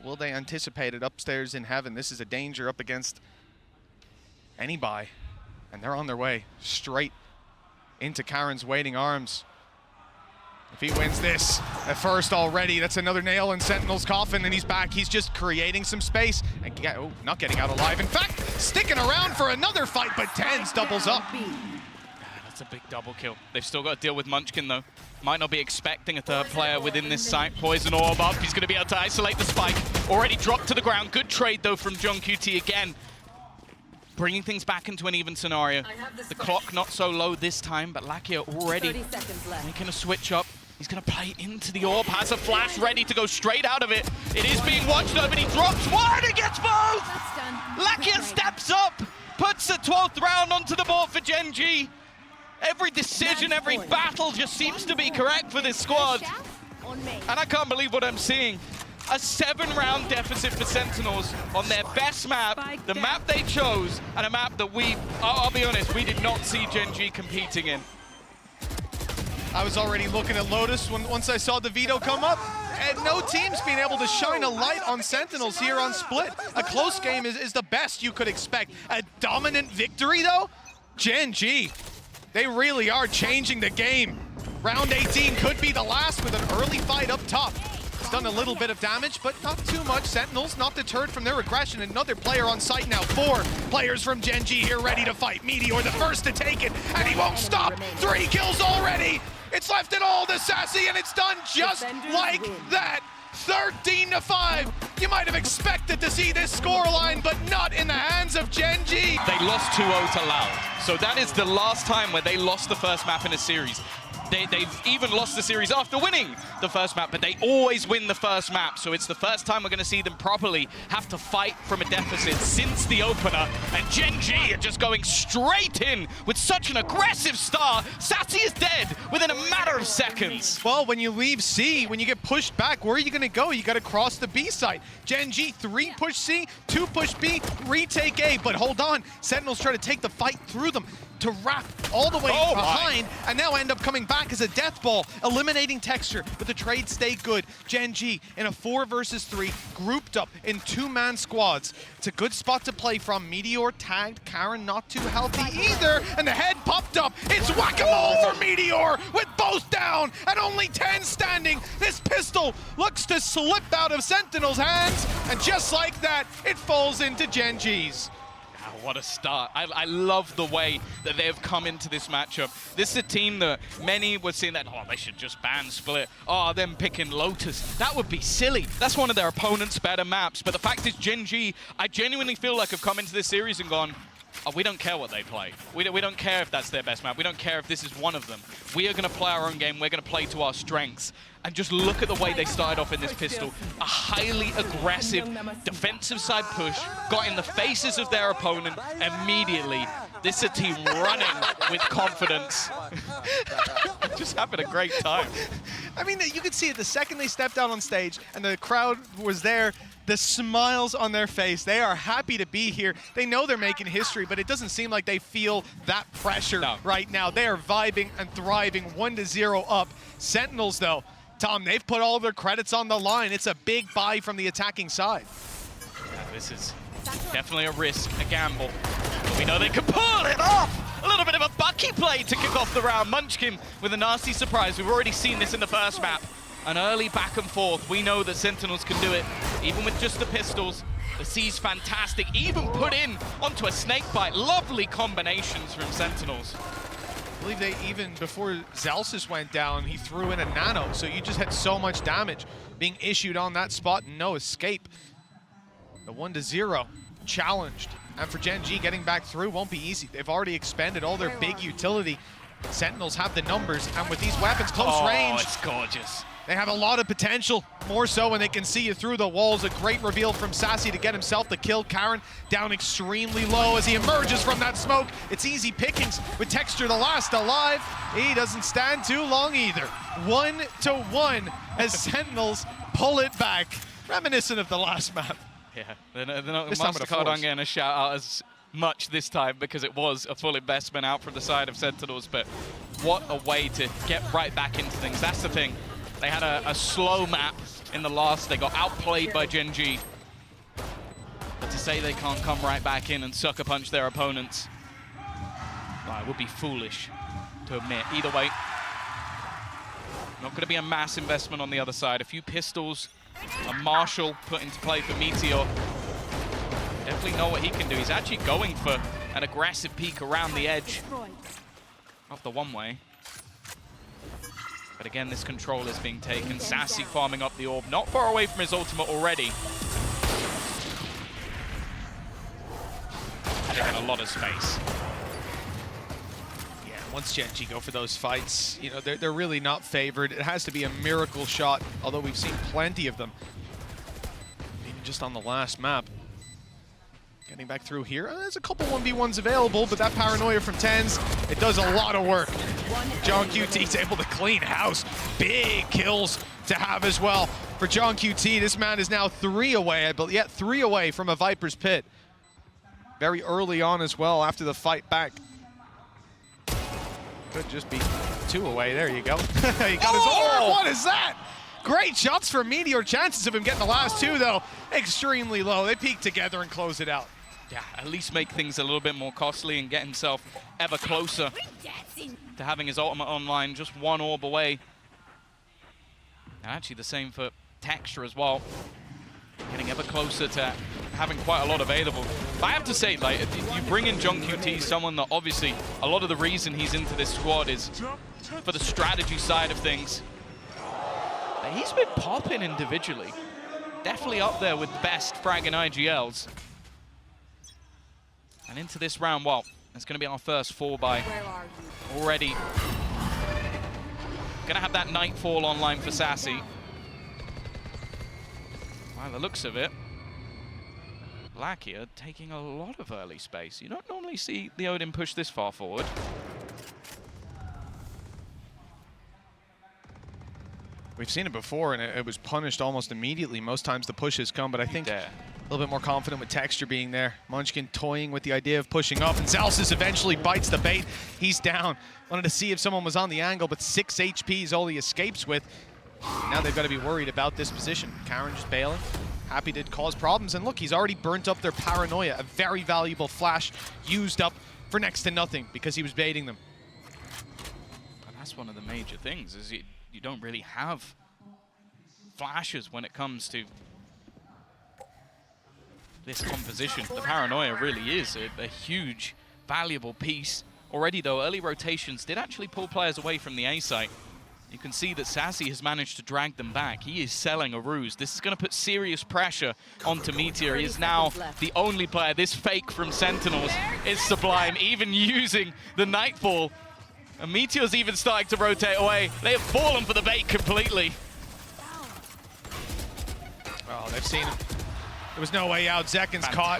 Will they anticipate it upstairs in heaven? This is a danger up against any buy, and they're on their way straight into Karen's waiting arms. If he wins this at first already, that's another nail in Sentinel's coffin, and he's back. He's just creating some space and not getting out alive. In fact, sticking around for another fight, but Tens doubles up. That's a big double kill. They've still got to deal with Munchkin, though. Might not be expecting a third player within this site. Poison orb up. He's going to be able to isolate the spike. Already dropped to the ground. Good trade, though, from JENG again. Bringing things back into an even scenario. The clock not so low this time, but Lakia already making a switch up. He's going to play into the orb. Has a flash ready to go straight out of it. It is being watched over, and he drops one. He gets both! Lakia steps up. Puts the 12th round onto the board for GEN.G. Every decision, every battle just seems to be correct for this squad. And I can't believe what I'm seeing. A 7-round deficit for Sentinels on their best map, the map they chose, and a map that I'll be honest, we did not see GEN.G competing in. I was already looking at Lotus once I saw the veto come up. And no team's been able to shine a light on Sentinels here on Split. A close game is the best you could expect. A dominant victory, though? GEN.G, they really are changing the game. Round 18 could be the last with an early fight up top. It's done a little bit of damage, but not too much. Sentinels not deterred from their aggression. Another player on site now. 4 players from GEN.G here ready to fight. Meteor the first to take it, and he won't stop. 3 kills already. It's left it all to Sassy, and it's done just like that. 13-5. You might have expected to see this scoreline, but not in the hands of GEN.G. They lost 2-0 to Loud. So that is the last time where they lost the first map in a series. They've even lost the series after winning the first map, but they always win the first map. So it's the first time we're going to see them properly have to fight from a deficit since the opener. And GEN.G are just going straight in with such an aggressive start. Sassy is dead within a matter of seconds. Well, when you leave C, when you get pushed back, where are you going to go? You got to cross the B side. GEN.G, 3 push C, 2 push B, retake A. But hold on, Sentinels try to take the fight through them to wrap all the way behind, and now end up coming back as a death ball, eliminating Texture, but the trade stayed good. GEN.G in a 4 versus 3, grouped up in 2-man squads. It's a good spot to play from. Meteor tagged, Karen not too healthy either, and the head popped up. It's whack-a-mole for Meteor with both down and only 10 standing. This pistol looks to slip out of Sentinel's hands, and just like that, it falls into GEN.G's. What a start. I love the way that they've come into this matchup. This is a team that many were saying that, oh, they should just ban Split. Oh, them picking Lotus. That would be silly. That's one of their opponent's better maps. But the fact is, GEN.G, I genuinely feel like have come into this series and gone, oh, we don't care what they play. We don't care if that's their best map. We don't care if this is one of them. We are going to play our own game. We're going to play to our strengths. And just look at the way they started off in this pistol. A highly aggressive defensive side push, got in the faces of their opponent immediately. This is a team running with confidence. Just having a great time. I mean, you could see it the second they stepped out on stage and the crowd was there, the smiles on their face. They are happy to be here. They know they're making history, but it doesn't seem like they feel that pressure right now. They are vibing and thriving, 1-0 up. Sentinels, though, Tom, they've put all their credits on the line. It's a big buy from the attacking side. Yeah, this is definitely a risk, a gamble. But we know they can pull it off! A little bit of a Bucky play to kick off the round. Munchkin with a nasty surprise. We've already seen this in the first map. An early back and forth. We know that Sentinels can do it, even with just the pistols. The C's fantastic, even put in onto a snake bite. Lovely combinations from Sentinels. I believe they even, before Zelsis went down, he threw in a nano, so you just had so much damage being issued on that spot and no escape. The 1-0 challenged, and for GEN.G getting back through won't be easy. They've already expended all their big utility. Sentinels have the numbers, and with these weapons close range, it's gorgeous. They have a lot of potential, more so when they can see you through the walls. A great reveal from Sassy to get himself the kill. Karen down extremely low as he emerges from that smoke. It's easy pickings with Texture the last alive. He doesn't stand too long either. 1-1 as Sentinels pull it back. Reminiscent of the last map. Yeah, they're not MasterCard aren't getting a shout out as much this time because it was a full investment out from the side of Sentinels, but what a way to get right back into things. That's the thing. They had a slow map in the last. They got outplayed by GEN.G. But to say they can't come right back in and sucker punch their opponents, well, it would be foolish to admit. Either way, not going to be a mass investment on the other side. A few pistols, a Marshall put into play for Meteor. Definitely know what he can do. He's actually going for an aggressive peek around the edge. Off the one way. But again, this control is being taken. Sassy farming up the orb, not far away from his ultimate already. Taking a lot of space. Yeah, once GENG go for those fights, you know, they're really not favored. It has to be a miracle shot, although we've seen plenty of them. Even just on the last map. Getting back through here. There's a couple 1v1s available, but that paranoia from TenZ, it does a lot of work. GENG's able to clean house. Big kills to have as well for GENG. This man is now 3 away, I believe. Yeah, 3 away from a Viper's Pit. Very early on as well after the fight back. Could just be 2 away. There you go. He got his orb. What is that? Great shots for Meteor. Chances of him getting the last 2, though, extremely low. They peak together and close it out. Yeah, at least make things a little bit more costly and get himself ever closer to having his ultimate online, just 1 orb away. And actually the same for Texture as well. Getting ever closer to having quite a lot available. But I have to say, like, you bring in GENG, someone that obviously a lot of the reason he's into this squad is for the strategy side of things. But he's been popping individually. Definitely up there with the best fragging IGLs. And into this round, well, it's going to be our first 4-buy already. Going to have that Nightfall online for Sassy. By the looks of it, Black here taking a lot of early space. You don't normally see the Odin push this far forward. We've seen it before, and it was punished almost immediately. Most times the pushes come, but I think a little bit more confident with Texture being there. Munchkin toying with the idea of pushing up, and Zalsis eventually bites the bait. He's down. Wanted to see if someone was on the angle, but 6 HP is all he escapes with. Now they've got to be worried about this position. Karen just bailing. Happy to cause problems, and look, he's already burnt up their paranoia. A very valuable flash used up for next to nothing because he was baiting them. And that's one of the major things, is you don't really have flashes when it comes to this composition. The paranoia really is a huge, valuable piece. Already though, early rotations did actually pull players away from the A site. You can see that Sassy has managed to drag them back. He is selling a ruse. This is going to put serious pressure onto Meteor. He is now the only player. This fake from Sentinels is sublime, even using the Nightfall. And Meteor's even starting to rotate away. They have fallen for the bait completely. Oh, they've seen him. There was no way out. Zekin's caught.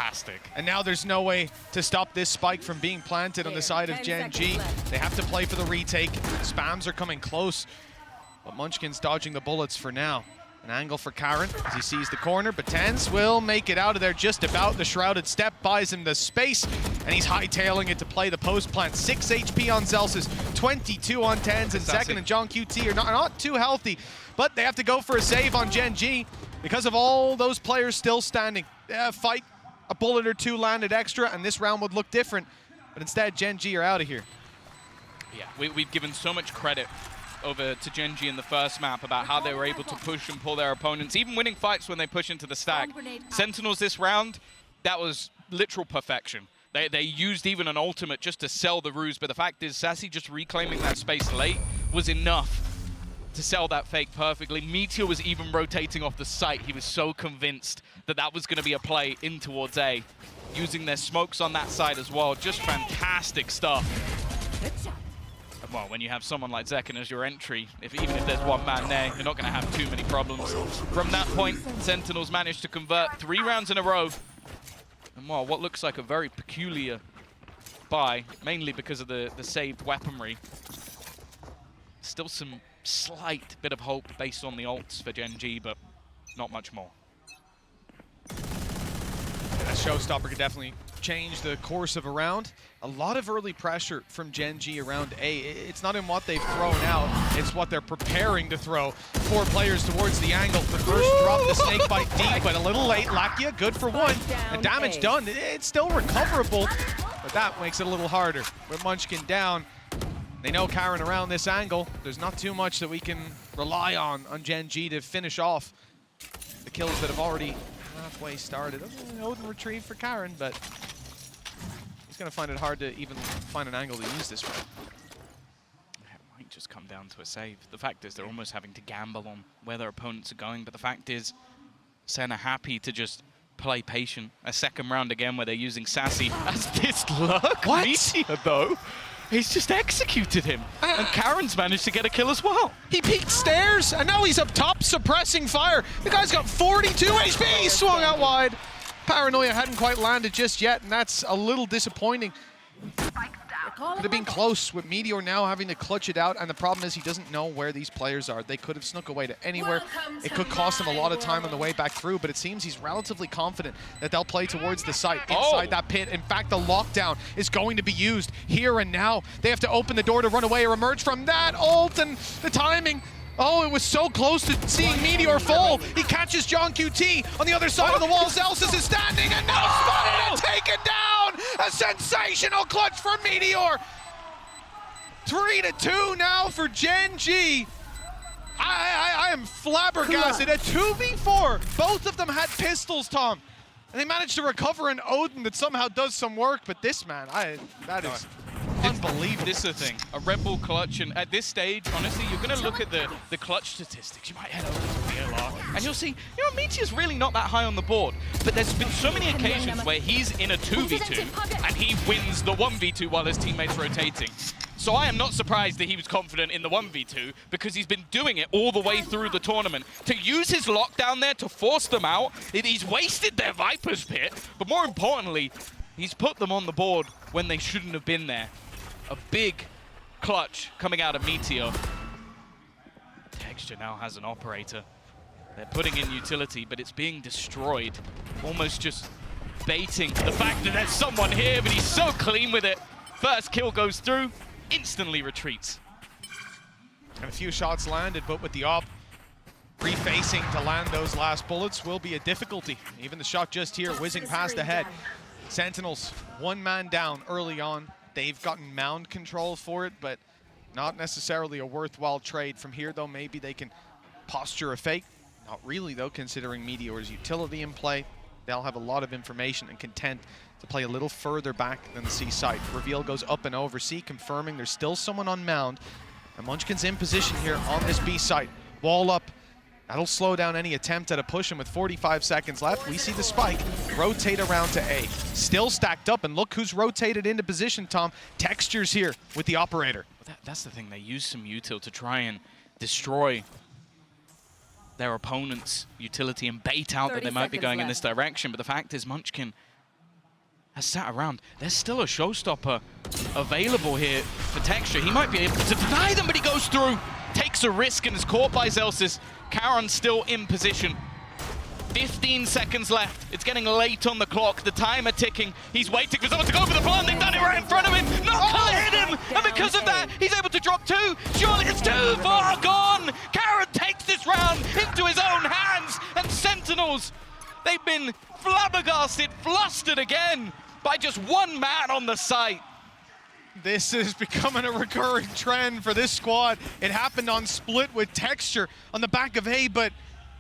And now there's no way to stop this spike from being planted on the side of GEN.G. They have to play for the retake. Spams are coming close. But Munchkin's dodging the bullets for now. An angle for Karen as he sees the corner, but TenZ will make it out of there just about. The Shrouded Step buys him the space, and he's hightailing it to play the post plant. 6 HP on Zalsis, 22 on TenZ, and Second and GENG are not too healthy, but they have to go for a save on GEN.G because of all those players still standing. Fight, a bullet or 2 landed extra, and this round would look different, but instead GEN.G are out of here. Yeah, we've given so much credit over to GEN.G in the first map about how they were able to push and pull their opponents, even winning fights when they push into the stack. Sentinels this round, that was literal perfection. They used even an ultimate just to sell the ruse, but the fact is Sassy just reclaiming that space late was enough to sell that fake perfectly. Meteor was even rotating off the site. He was so convinced that that was going to be a play in towards A, using their smokes on that side as well. Just fantastic stuff. Well, when you have someone like Zekin as your entry, even if there's one man there, you're not going to have too many problems. From that point, Sentinels managed to convert 3 rounds in a row. And well, what looks like a very peculiar buy, mainly because of the saved weaponry. Still some slight bit of hope based on the ults for GEN.G, but not much more. That showstopper could definitely change the course of a round. A lot of early pressure from GEN.G around A. It's not in what they've thrown out, it's what they're preparing to throw. 4 players towards the angle. The first drop the snake bite deep, but a little late. Lakia, good for 1. The damage done. It's still recoverable, but that makes it a little harder. With Munchkin down, they know Karen around this angle. There's not too much that we can rely on GEN.G to finish off the kills that have already halfway started. Odin retrieve for Karen, but he's going to find it hard to even find an angle to use this one. come down to a save. The fact is they're almost having to gamble on where their opponents are going, but the fact is SEN are happy to just play patient. A second round again where they're using Sassy as this luck. What? Meteor, though, he's just executed him. And Karen's managed to get a kill as well. He peeked stairs, and now he's up top suppressing fire. The guy's got 42 HP. He swung out wide. Paranoia hadn't quite landed just yet, and that's a little disappointing. Could have been close with Meteor now having to clutch it out, and the problem is he doesn't know where these players are. They could have snuck away to anywhere. It could cost him a lot of time on the way back through, but it seems he's relatively confident that they'll play towards the site inside that pit. In fact, the lockdown is going to be used here and now. They have to open the door to run away or emerge from that ult, and the timing. Oh, it was so close to seeing Meteor fall. He catches John QT on the other side of the wall. Zelsis is standing and now spotted and taken down. A sensational clutch for Meteor. 3-2 now for GEN.G. I am flabbergasted. A 2v4. Both of them had pistols, Tom. And they managed to recover an Odin that somehow does some work. But this man, that is unbelievable. This is the thing, a Red Bull clutch, and at this stage, honestly, you're going to look at the clutch statistics. You might head over to VLR, and you'll see, you know, Meteor's really not that high on the board, but there's been so many occasions where he's in a 2v2, and he wins the 1v2 while his teammates are rotating. So I am not surprised that he was confident in the 1v2, because he's been doing it all the way through the tournament. To use his lockdown there to force them out, he's wasted their Viper's Pit, but more importantly, he's put them on the board when they shouldn't have been there. A big clutch coming out of Meteor. Texture now has an operator. They're putting in utility, but it's being destroyed. Almost just baiting the fact that there's someone here, but he's so clean with it. First kill goes through, instantly retreats. And a few shots landed, but with the op refacing to land those last bullets will be a difficulty. Even the shot just here, whizzing past the head. Sentinels, one man down early on. They've gotten mound control for it, but not necessarily a worthwhile trade. From here, though, maybe they can posture a fake. Not really, though, considering Meteor's utility in play. They'll have a lot of information and content to play a little further back than the C site. Reveal goes up and over C, confirming there's still someone on mound. And Munchkin's in position here on this B site. Wall up. That'll slow down any attempt at a push, and with 45 seconds left, we see the spike rotate around to A. Still stacked up, and look who's rotated into position, Tom. Textures here with the operator. That's the thing, they use some util to try and destroy their opponent's utility and bait out that they might be going in this direction, but the fact is Munchkin has sat around. There's still a showstopper available here for Texture. He might be able to deny them, but he goes through, takes a risk and is caught by Zelsis. Karen's still in position. 15 seconds left. It's getting late on the clock. The timer ticking. He's waiting for someone to go for the plant. They've done it right in front of him. Not hit him. And because of that, he's able to drop two. Surely it's too far gone. Karen takes this round into his own hands. And Sentinels, they've been flabbergasted, flustered again by just one man on the site. This is becoming a recurring trend for this squad. It happened on Split with Texture on the back of A, but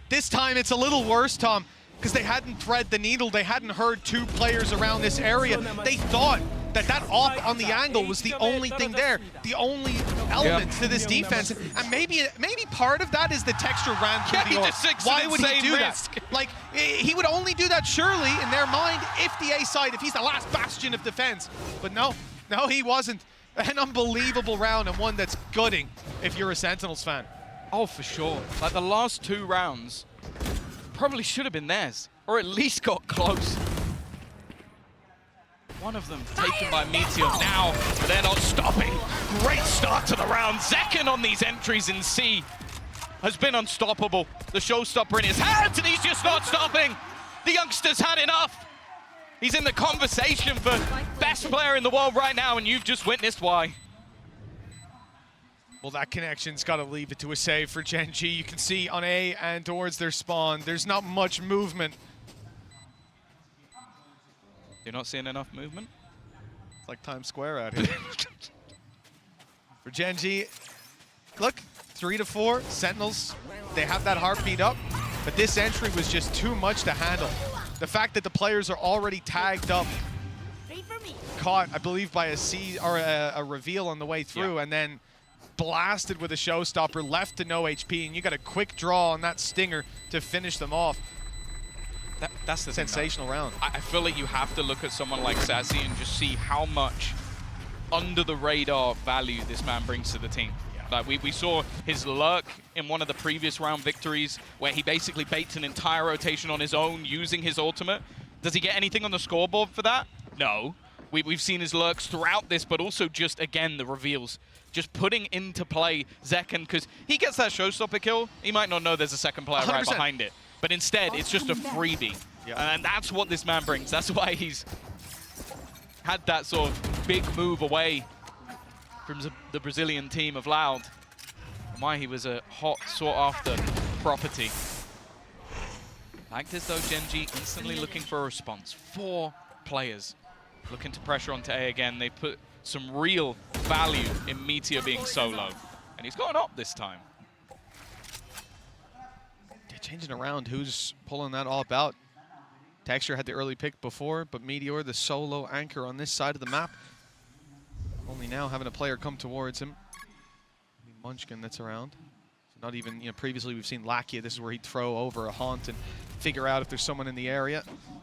this time it's a little worse, Tom, because they hadn't thread the needle. They hadn't heard two players around this area. They thought that op on the angle was the only thing there, the only element to this defense. And maybe part of that is the Texture ran through the orb. Why would he do that? Like, he would only do that surely in their mind if the A side, if he's the last bastion of defense. But no, he wasn't. An unbelievable round, and one that's gutting if you're a Sentinels fan. Oh, for sure. Like, the last two rounds probably should have been theirs, or at least got close. One of them taken by Meteor now, but they're not stopping. Great start to the round. Zekken on these entries in C has been unstoppable. The showstopper in his hands, and he's just not stopping. The youngster's had enough. He's in the conversation for best player in the world right now, and you've just witnessed why. Well, that connection's got to leave it to a save for GEN.G. You can see on A and towards their spawn, there's not much movement. You're not seeing enough movement? It's like Times Square out here. For GEN.G, look, 3-4, Sentinels, they have that heartbeat up, but this entry was just too much to handle. The fact that the players are already tagged up, caught, I believe, by a C or a reveal on the way through, and then blasted with a showstopper, left to no HP, and you got a quick draw on that stinger to finish them off. That's the sensational round. I feel like you have to look at someone like Sassy and just see how much under the radar value this man brings to the team. Yeah. Like we saw his lurk in one of the previous round victories where he basically baits an entire rotation on his own using his ultimate. Does he get anything on the scoreboard for that? No. We've seen his lurks throughout this, but also just, again, the reveals. Just putting into play Zekken, because he gets that showstopper kill. He might not know there's a second player 100%. Right behind it. But instead, it's just a freebie. Yeah. And that's what this man brings. That's why he's had that sort of big move away from the Brazilian team of Loud. And why he was a hot, sought-after property. Like this, though, GEN.G instantly looking for a response. 4 players looking to pressure onto A again. They put some real value in Meteor being solo. And he's gone up this time. Yeah, changing around who's pulling that all about. Texture had the early pick before, but Meteor, the solo anchor on this side of the map. Only now having a player come towards him. Munchkin that's around. Not even, previously we've seen Lakia. This is where he'd throw over a haunt and figure out if there's someone in the area.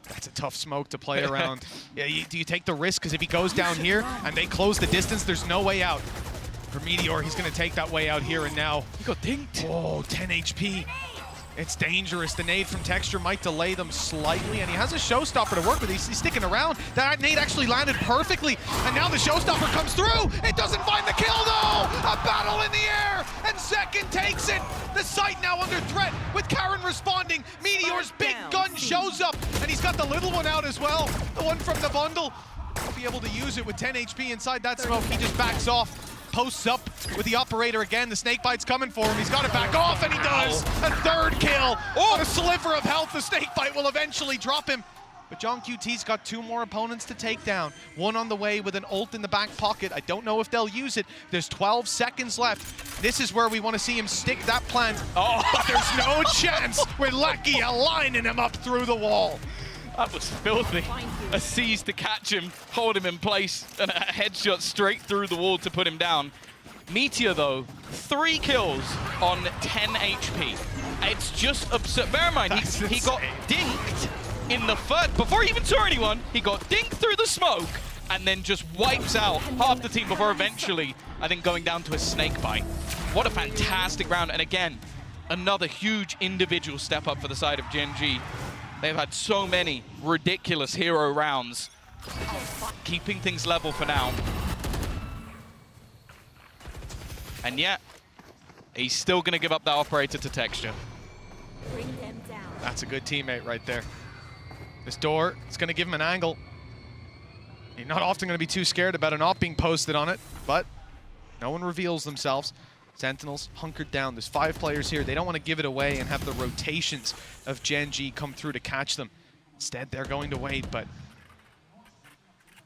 That's a tough smoke to play around. Yeah, do you take the risk? Because if he goes down here and they close the distance, there's no way out. For Meteor, he's going to take that way out here and now. He got dinked. Oh, 10 HP. It's dangerous. The nade from Texture might delay them slightly, and he has a showstopper to work with. He's sticking around. That nade actually landed perfectly, and now the showstopper comes through. It doesn't find the kill, though! A battle in the air, and Zekken takes it. The site now under threat with Karen responding. Meteor's big gun shows up, and he's got the little one out as well. The one from the bundle. He'll be able to use it with 10 HP inside that smoke. He just backs off. Posts up with the operator again. The snakebite's coming for him. He's got to back off, and he does. A 3rd kill. Oh, a sliver of health. The snakebite will eventually drop him. But John QT's got 2 more opponents to take down. One on the way with an ult in the back pocket. I don't know if they'll use it. There's 12 seconds left. This is where we want to see him stick that plant. Oh, but there's no chance with Lakia lining him up through the wall. That was filthy. A seize to catch him, hold him in place, and a headshot straight through the wall to put him down. Meteor, though, 3 kills on 10 HP. It's just absurd. Bear in mind, he got dinked in the first, before he even saw anyone, he got dinked through the smoke, and then just wipes out half the team before eventually, I think, going down to a snakebite. What a fantastic round. And again, another huge individual step up for the side of GEN.G. They've had so many ridiculous hero rounds, keeping things level for now. And yet, he's still going to give up that operator to Texture. Bring them down. That's a good teammate right there. This door, it's going to give him an angle. You're not often going to be too scared about an op being posted on it, but no one reveals themselves. Sentinels hunkered down. There's 5 players here. They don't want to give it away and have the rotations of GEN.G come through to catch them. Instead, they're going to wait, but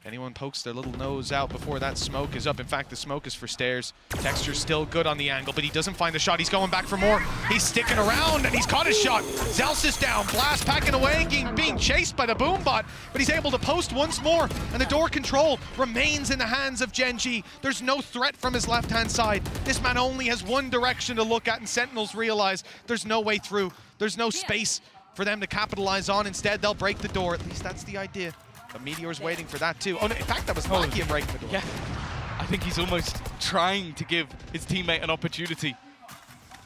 anyone pokes their little nose out before that smoke is up. In fact, the smoke is for stairs. Texture's still good on the angle, but he doesn't find the shot. He's going back for more. He's sticking around, and he's caught his shot. Zelsis down. Blast packing away, being chased by the Boombot, but he's able to post once more, and the door control remains in the hands of GEN.G. There's no threat from his left-hand side. This man only has one direction to look at, and Sentinels realize there's no way through. There's no space for them to capitalize on. Instead, they'll break the door. At least that's the idea. But Meteor's waiting for that too. Oh, no, in fact, that was Lakia breaking the door. Yeah, I think he's almost trying to give his teammate an opportunity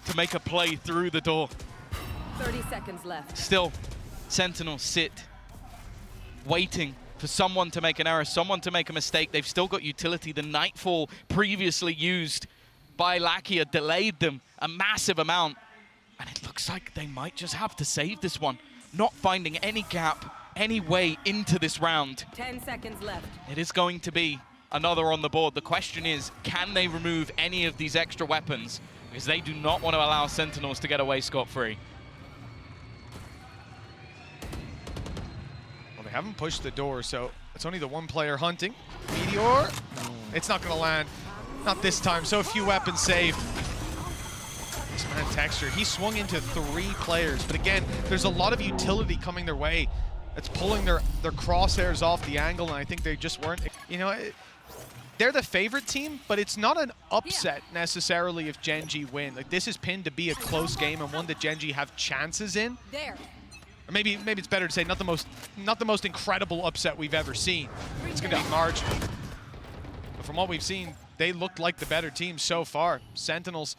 to make a play through the door. 30 seconds left. Still, Sentinels sit, waiting for someone to make an error, someone to make a mistake. They've still got utility. The Nightfall previously used by Lakia delayed them a massive amount. And it looks like they might just have to save this one, not finding any gap, any way into this round. 10 seconds left. It is going to be another on the board. The question is, can they remove any of these extra weapons? Because they do not want to allow Sentinels to get away scot-free. Well, they haven't pushed the door, so it's only the 1 player hunting. Meteor, it's not going to land. Not this time, so few weapons saved. This man Texture, he swung into 3 players, but again, there's a lot of utility coming their way. It's pulling their crosshairs off the angle, and I think they just weren't, they're the favorite team, but it's not an upset necessarily if Gen.G win. Like, this is pinned to be a close game and one that Gen.G have chances in. There. Or maybe it's better to say not the most incredible upset we've ever seen. It's going to be marginal. But from what we've seen, they looked like the better team so far. Sentinels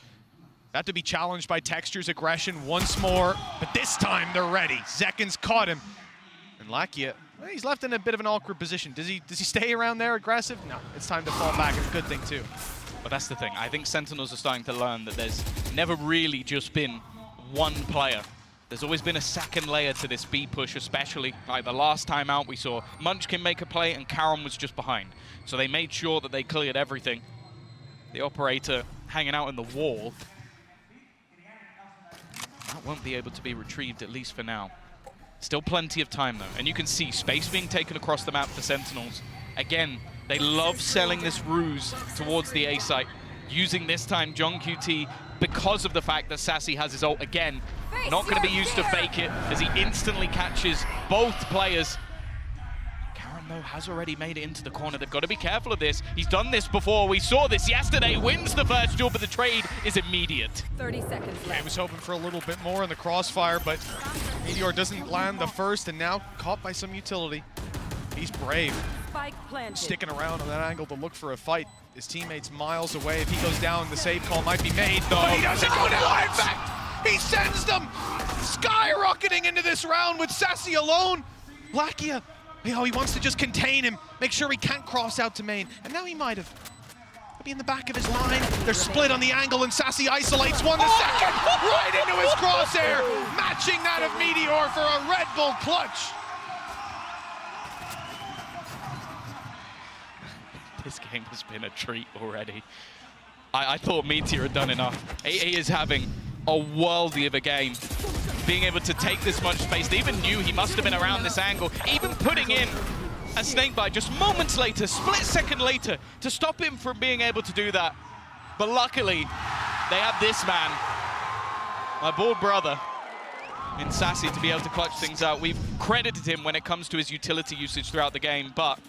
have to be challenged by Texture's aggression once more, but this time they're ready. Zekin's caught him. And Lakia, well, he's left in a bit of an awkward position. Does he stay around there aggressive? No, it's time to fall back. It's a good thing too. But that's the thing. I think Sentinels are starting to learn that there's never really just been one player. There's always been a second layer to this B push, especially. Like the last time out, we saw Munchkin make a play and Karen was just behind. So they made sure that they cleared everything. The operator hanging out in the wall. That won't be able to be retrieved, at least for now. Still plenty of time, though. And you can see space being taken across the map for Sentinels. Again, they love selling this ruse towards the A site, using this time John QT because of the fact that Sassy has his ult again. Not going to be used to fake it as he instantly catches both players. Karen, though, has already made it into the corner. They've got to be careful of this. He's done this before. We saw this yesterday. Wins the first duel, but the trade is immediate. 30 seconds I left. was hoping for a little bit more in the crossfire, but Meteor doesn't land the first and now caught by some utility. He's brave. Spike planted. Sticking around on that angle to look for a fight. His teammate's miles away. If he goes down, the save call might be made. No, but he doesn't go down. In fact, he sends them skyrocketing into this round with Sassy alone. Lakia, you know, he wants to just contain him, make sure he can't cross out to main. And now he might have. Maybe in the back of his line. They're split on the angle and Sassy isolates one, the second, right into his crosshair, matching that of Meteor for a Red Bull clutch. This game has been a treat already. I thought Meteor had done enough. He is having a worldie of a game. Being able to take this much space. They even knew he must have been around this angle. Even putting in a snakebite just moments later, split second later, to stop him from being able to do that. But luckily, they have this man, my bald brother, in Sassy to be able to clutch things out. We've credited him when it comes to his utility usage throughout the game, but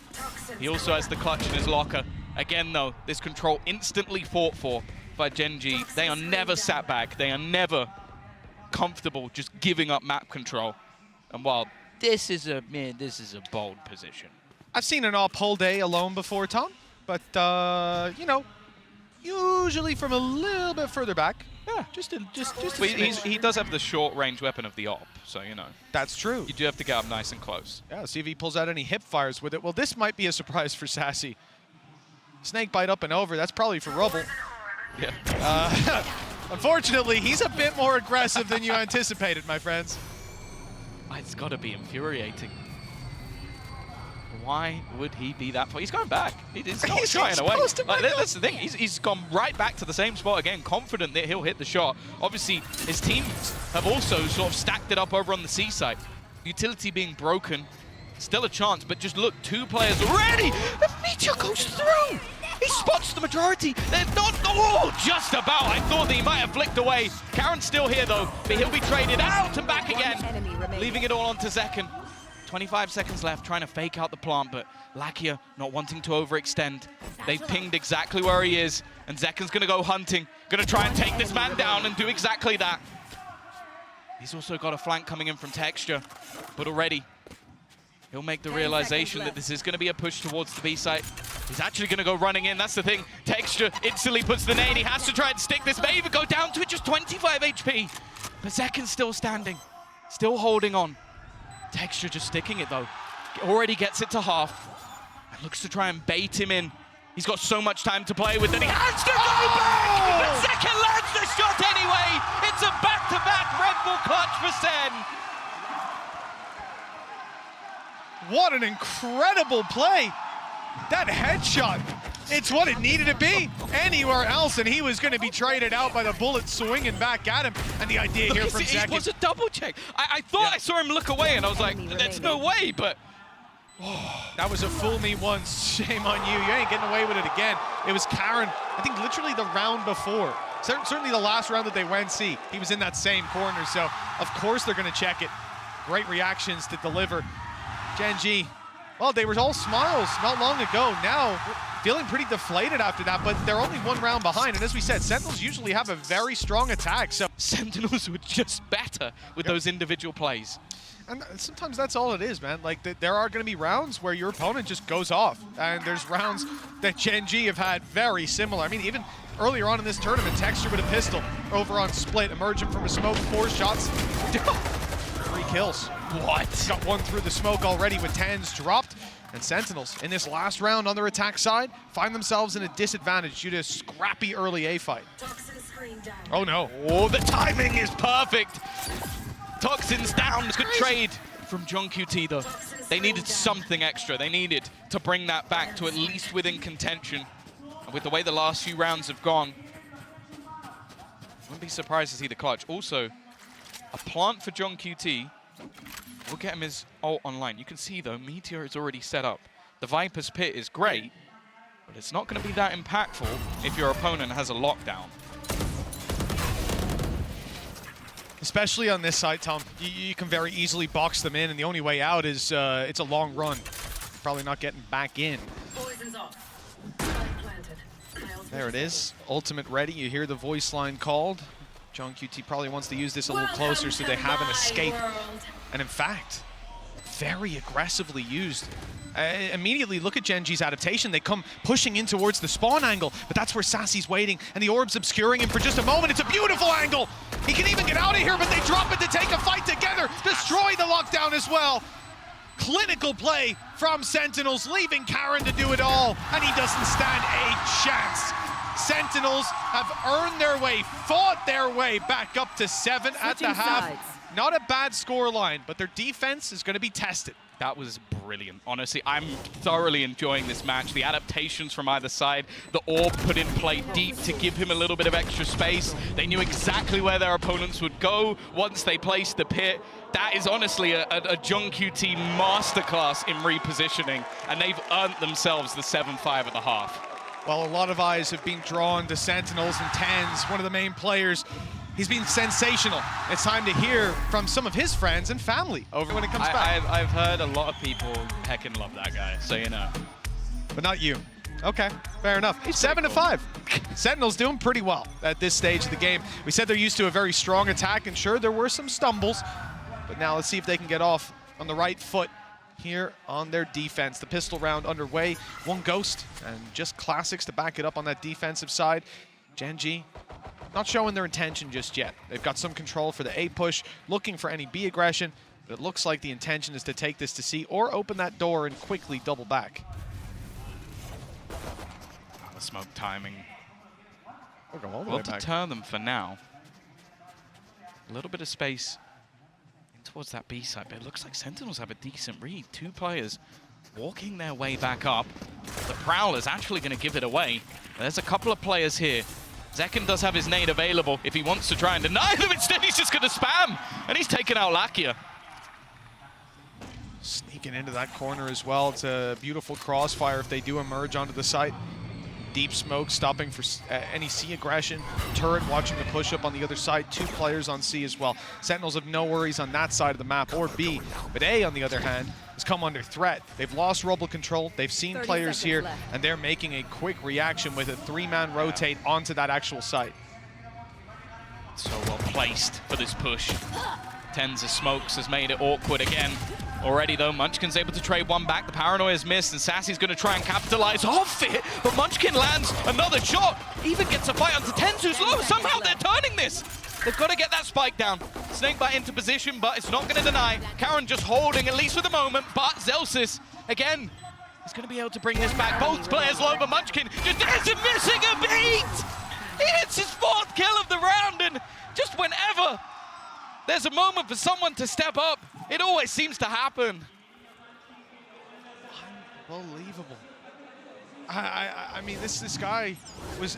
he also has the clutch in his locker. Again, though, this control instantly fought for by Gen.G. They are never sat back. They are never comfortable just giving up map control. And while this is a bold position. I've seen an op whole day alone before, Tom, but you know, usually from a little bit further back. Yeah, just Well, he does have the short range weapon of the op, so you know. That's true. You do have to get up nice and close. Yeah, see if he pulls out any hip fires with it. Well, this might be a surprise for Sassy. Snakebite up and over, that's probably for Rubble. Yeah. Unfortunately, he's a bit more aggressive than you anticipated, my friends. It's got to be infuriating. Why would he be that far? He's going back. He's not shying away. Like, that's the thing. He's gone right back to the same spot again, confident that he'll hit the shot. Obviously, his teams have also sort of stacked it up over on the C side. Utility being broken, still a chance, but just look, 2 players already. The Meteor goes through. He spots the majority. They're not, oh, just about. I thought that he might have flicked away. Karen's still here though, but he'll be traded out and back again, leaving it all onto Zekin. 25 seconds left, trying to fake out the plant, but Lakia not wanting to overextend. They've pinged exactly where he is, and Zekin's gonna go hunting, gonna try and take this man down and do exactly that. He's also got a flank coming in from Texture, but already he'll make the realization that this is gonna be a push towards the B site. He's actually gonna go running in, that's the thing. Texture instantly puts the nade, he has to try and stick this, may even go down to it, just 25 HP. But Zekin's still standing, still holding on. Texture just sticking it though. Already gets it to half. And looks to try and bait him in. He's got so much time to play with that he has to go back! But Zekin lands the shot anyway! It's a back-to-back Red Bull clutch for SEN! What an incredible play! That headshot, it's what it needed to be. Anywhere else, and he was going to be traded out by the bullet swinging back at him. And the idea here from Zekin. It was a double check. I thought I saw him look away, and I was like, there's no way, but... That was a fool me once. Shame on you. You ain't getting away with it again. It was Karen, I think literally the round before. Certainly the last round that they went C. He was in that same corner, so of course they're going to check it. Great reactions to deliver. Gen.G, well, they were all smiles not long ago. Now, feeling pretty deflated after that, but they're only 1 round behind. And as we said, Sentinels usually have a very strong attack. So Sentinels were just better with those individual plays. And sometimes that's all it is, man. Like, there are going to be rounds where your opponent just goes off. And there's rounds that GEN.G have had very similar. I mean, even earlier on in this tournament, Texture with a pistol over on Split, emerging from a smoke, 4 shots, 3 kills. What? Got 1 through the smoke already with 10s dropped. And Sentinels, in this last round on their attack side, find themselves in a disadvantage due to a scrappy early A fight. Oh no. Oh, the timing is perfect. Toxins down. It's a good trade from JENG though. They needed something extra. They needed to bring that back to at least within contention. And with the way the last few rounds have gone, wouldn't be surprised to see the clutch. Also, a plant for JENG. We'll get him his ult online. You can see though, Meteor is already set up. The Viper's Pit is great, but it's not going to be that impactful if your opponent has a lockdown. Especially on this side, Tom, you can very easily box them in, and the only way out is it's a long run. Probably not getting back in. There it is, ultimate ready. You hear the voice line called. JENG probably wants to use this a little closer so they have an escape. And in fact, very aggressively used. Immediately look at GEN.G's adaptation. They come pushing in towards the spawn angle, but that's where Sassy's waiting, and the orb's obscuring him for just a moment. It's a beautiful angle. He can even get out of here, but they drop it to take a fight together, destroy the lockdown as well. Clinical play from Sentinels, leaving Karen to do it all, and he doesn't stand a chance. Sentinels have earned their way, fought their way back up to 7 at the half. Not a bad scoreline, but their defense is going to be tested. That was brilliant. Honestly, I'm thoroughly enjoying this match. The adaptations from either side, the orb put in play deep to give him a little bit of extra space. They knew exactly where their opponents would go once they placed the pit. That is honestly a JENG masterclass in repositioning, and they've earned themselves the 7-5 at the half. Well, a lot of eyes have been drawn to Sentinels and 10s, one of the main players. He's been sensational. It's time to hear from some of his friends and family over when it comes back. I've heard a lot of people heckin' love that guy, so you know. But not you. Okay, fair enough. 7-5. Sentinels doing pretty well at this stage of the game. We said they're used to a very strong attack, and sure, there were some stumbles, but now let's see if they can get off on the right foot here on their defense. The pistol round underway, 1 ghost, and just classics to back it up on that defensive side. GEN.G not showing their intention just yet. They've got some control for the A push, looking for any B aggression, but it looks like the intention is to take this to C or open that door and quickly double back. The smoke timing will deter them for now. A little bit of space towards that B side, but it looks like Sentinels have a decent read. 2 players walking their way back up. The Prowler's actually going to give it away. There's a couple of players here. Zekken does have his nade available if he wants to try and deny them. Instead, he's just going to spam, and he's taken out Lakia. Sneaking into that corner as well. It's a beautiful crossfire if they do emerge onto the site. Deep smoke stopping for any C aggression. Turret watching the push up on the other side. 2 players on C as well. Sentinels have no worries on that side of the map or B. But A, on the other hand, has come under threat. They've lost Robo control. They've seen players here, and they're making a quick reaction with a 3-man rotate onto that actual site. So well placed for this push. Tens of smokes has made it awkward again. Already though, Munchkin's able to trade 1 back. The paranoia's missed, and Sassy's going to try and capitalize off it. But Munchkin lands another shot. Even gets a fight onto Tens, who's low. Somehow they're turning this. They've got to get that spike down. Snakebite into position, but it's not going to deny. Karen just holding, at least for the moment. But Zelsis, again, is going to be able to bring this back. Both players low, but Munchkin just isn't missing a beat. He hits his 4th kill of the round, and just whenever there's a moment for someone to step up, it always seems to happen. Unbelievable. I mean, this guy was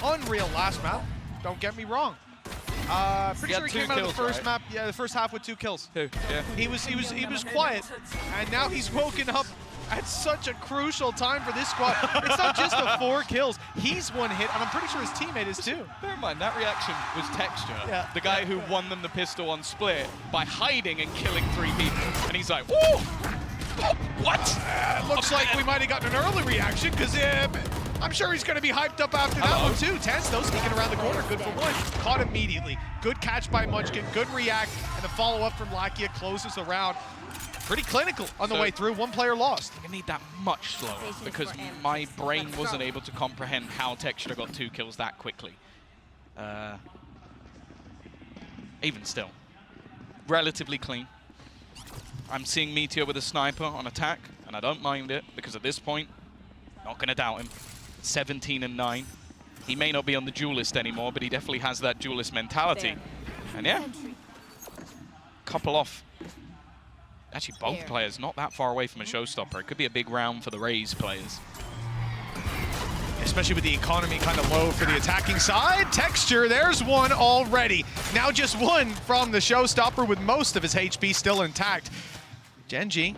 unreal last map. Don't get me wrong. Pretty sure he came out of the first map. Yeah, the first half with 2 kills. Yeah. He was quiet, and now he's woken up at such a crucial time for this squad. It's not just the 4 kills. He's 1 hit, and I'm pretty sure his teammate is too. Bear in mind, that reaction was Texture, the guy who won them the pistol on Split by hiding and killing 3 people. And he's like, woo! What? It looks like we might have gotten an early reaction because I'm sure he's going to be hyped up after that one too. Tense though, sneaking around the corner, good for one. Caught immediately. Good catch by Munchkin, good react, and the follow-up from Lakia closes the round. Pretty clinical on the way through. One player lost. I need that much slower because my brain wasn't able to comprehend how Texture got 2 kills that quickly. Even still, relatively clean. I'm seeing Meteor with a sniper on attack, and I don't mind it because at this point, not going to doubt him. 17 and 9. He may not be on the duelist anymore, but he definitely has that duelist mentality. And yeah, couple off. Actually, both players not that far away from a showstopper. It could be a big round for the Rays players. Especially with the economy kind of low for the attacking side. Texture, there's one already. Now just one from the showstopper with most of his HP still intact. GEN.G,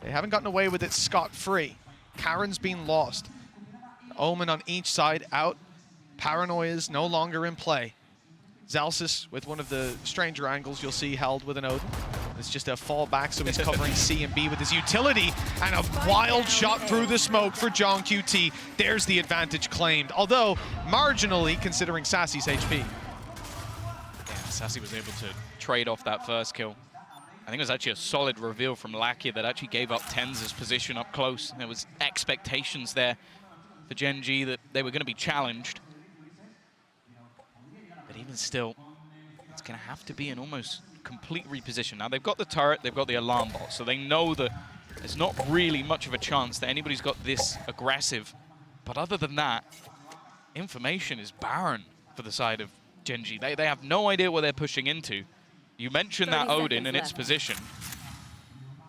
they haven't gotten away with it scot-free. Karen's been lost. Omen on each side out. Paranoia's no longer in play. Zalsis with one of the stranger angles you'll see held with an Odin. It's just a fallback, so he's covering C and B with his utility, and a wild shot through the smoke for John QT. There's the advantage claimed, although marginally considering Sassy's HP. Yeah, Sassy was able to trade off that first kill. I think it was actually a solid reveal from Lakia that actually gave up Tenz's position up close. There was expectations there for GEN.G that they were going to be challenged. But even still, it's going to have to be an almost complete reposition. Now, they've got the turret, they've got the alarm bot, so they know that there's not really much of a chance that anybody's got this aggressive. But other than that, information is barren for the side of GEN.G. They have no idea what they're pushing into. You mentioned that Odin and its position.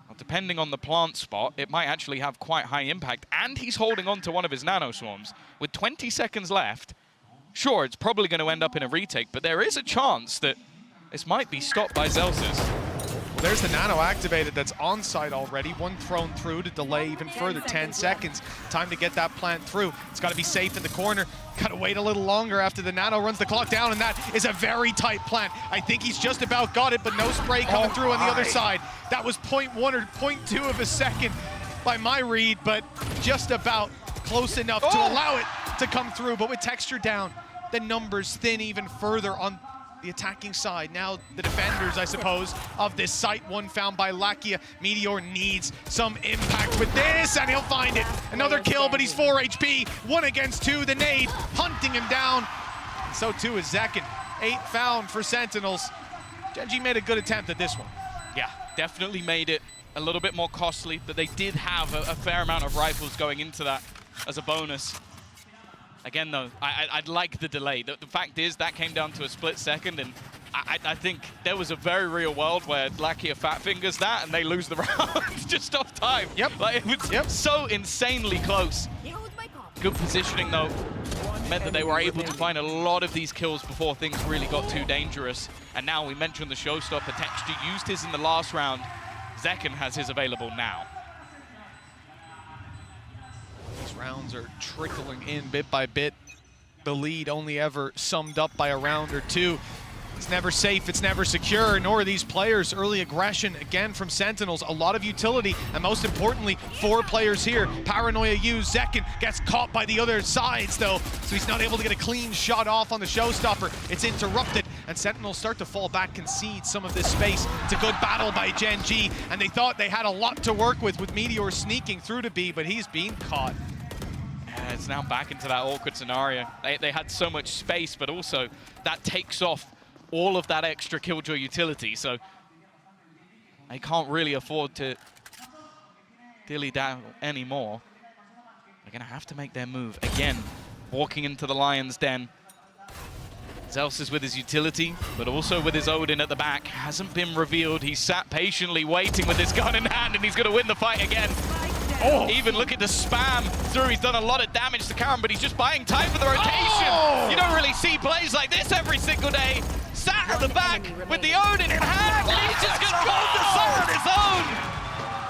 Well, depending on the plant spot, it might actually have quite high impact, and he's holding on to one of his nano swarms. With 20 seconds left, sure, it's probably going to end up in a retake, but there is a chance that this might be stopped by Zelsis. There's the nano activated that's on site already. One thrown through to delay even further 10 seconds. Time to get that plant through. It's got to be safe in the corner. Got to wait a little longer after the nano runs the clock down, and that is a very tight plant. I think he's just about got it, but no spray coming through on the other side. That was 0.1 or 0.2 of a second by my read, but just about close enough to allow it to come through. But with Texture down, the numbers thin even further on the attacking side. Now the defenders, I suppose, of this site. One found by Lakia. Meteor needs some impact with this, and he'll find it. Another kill, but he's 4 HP. 1 against 2, the nade hunting him down. So too is Zekin. 8 found for Sentinels. GEN.G made a good attempt at this one. Yeah, definitely made it a little bit more costly, but they did have a fair amount of rifles going into that as a bonus. Again, though, I'd like the delay. The fact is that came down to a split second, and I think there was a very real world where Lakia fat fingers that and they lose the round just off time. Yep. Like, it was so insanely close. Good positioning, though, meant that they were able to find a lot of these kills before things really got too dangerous. And now we mentioned the showstopper. Texture used his in the last round. Zekin has his available now. These rounds are trickling in bit by bit. The lead only ever summed up by a round or two. It's never safe, it's never secure, nor are these players. Early aggression, again, from Sentinels. A lot of utility, and most importantly, 4 players here. Paranoia used, Zekin gets caught by the other sides, though, so he's not able to get a clean shot off on the showstopper. It's interrupted, and Sentinels start to fall back, concede some of this space. It's a good battle by GEN.G, and they thought they had a lot to work with Meteor sneaking through to B, but he's being caught. It's now back into that awkward scenario. They had so much space, but also that takes off all of that extra Killjoy utility, so they can't really afford to dilly-dally anymore. They're going to have to make their move again, walking into the Lion's Den. Zelsis with his utility, but also with his Odin at the back. Hasn't been revealed. He's sat patiently waiting with his gun in hand, and he's going to win the fight again. Oh, even looking to spam through. He's done a lot of damage to Karen, but he's just buying time for the rotation. Oh! You don't really see plays like this every single day. Sat at the back with the Odin in hand, and he's just going to go the sun on his own.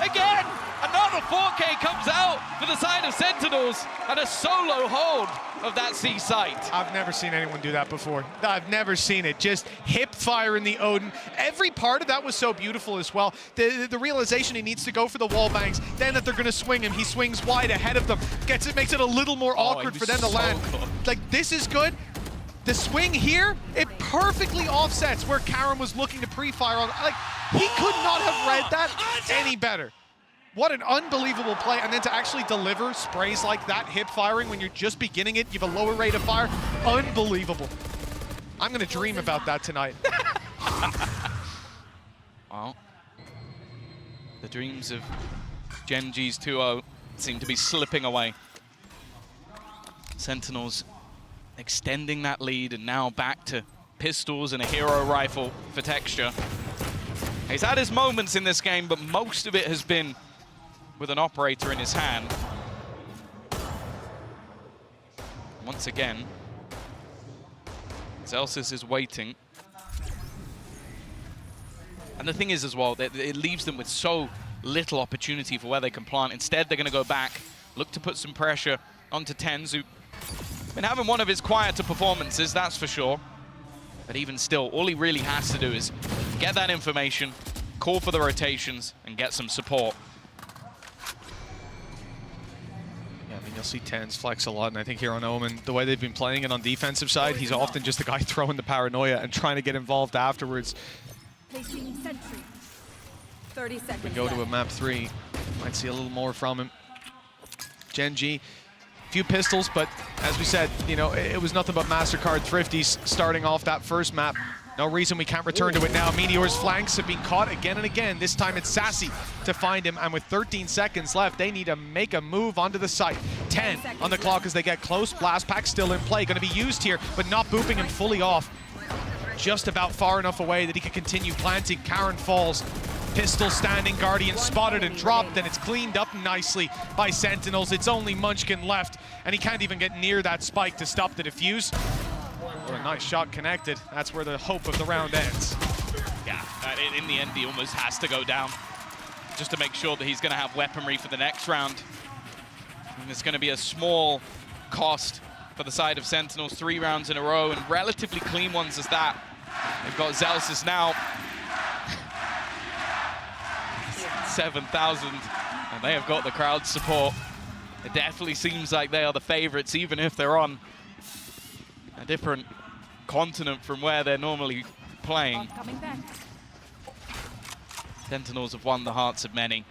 Again, another 4K comes out for the side of Sentinels, and a solo hold of that C site. I've never seen anyone do that before. I've never seen it. Just hip fire in the Odin. Every part of that was so beautiful as well. The realization he needs to go for the wall bangs, then that they're going to swing him. He swings wide ahead of them. Makes it a little more awkward for them to land. Like, this is good. The swing here, it perfectly offsets where Karen was looking to pre-fire on. Like, he could not have read that any better. What an unbelievable play, and then to actually deliver sprays like that, hip firing, when you're just beginning it, you have a lower rate of fire, unbelievable. I'm gonna dream about that tonight. Well, the dreams of GEN.G's 2-0 seem to be slipping away. Sentinels extending that lead, and now back to pistols and a hero rifle for texture. He's had his moments in this game, but most of it has been with an operator in his hand. Once again, Zelsis is waiting. And the thing is as well, that it leaves them with so little opportunity for where they can plant. Instead, they're going to go back, look to put some pressure onto Tens, who been having one of his quieter performances, that's for sure. But even still, all he really has to do is get that information, call for the rotations, and get some support. Yeah, I mean, you'll see Tens flex a lot, and I think here on Omen, the way they've been playing it on defensive side, he's often just the guy throwing the paranoia and trying to get involved afterwards. Placing sentry. 30 seconds We go to a left. map 3, might see a little more from him. GEN.G, few pistols, but as we said, you know, it was nothing but MasterCard thrifties starting off that first map. No reason we can't return to it now. Meteor's flanks have been caught again and again. This time it's Sassy to find him, and with 13 seconds left, they need to make a move onto the site. 10 on the clock as they get close. Blast Pack still in play, going to be used here, but not booping him fully off. Just about far enough away that he can continue planting. Karen falls. Pistol standing, Guardian spotted and dropped, and it's cleaned up nicely by Sentinels. It's only Munchkin left, and he can't even get near that spike to stop the defuse. What a nice shot connected. That's where the hope of the round ends. Yeah, in the end, he almost has to go down just to make sure that he's going to have weaponry for the next round. And it's going to be a small cost for the side of Sentinels, 3 rounds in a row, and relatively clean ones as that. They've got Zelsis now. 7,000, and they have got the crowd support. It definitely seems like they are the favorites, even if they're on a different continent from where they're normally playing. Coming back. Sentinels have won the hearts of many,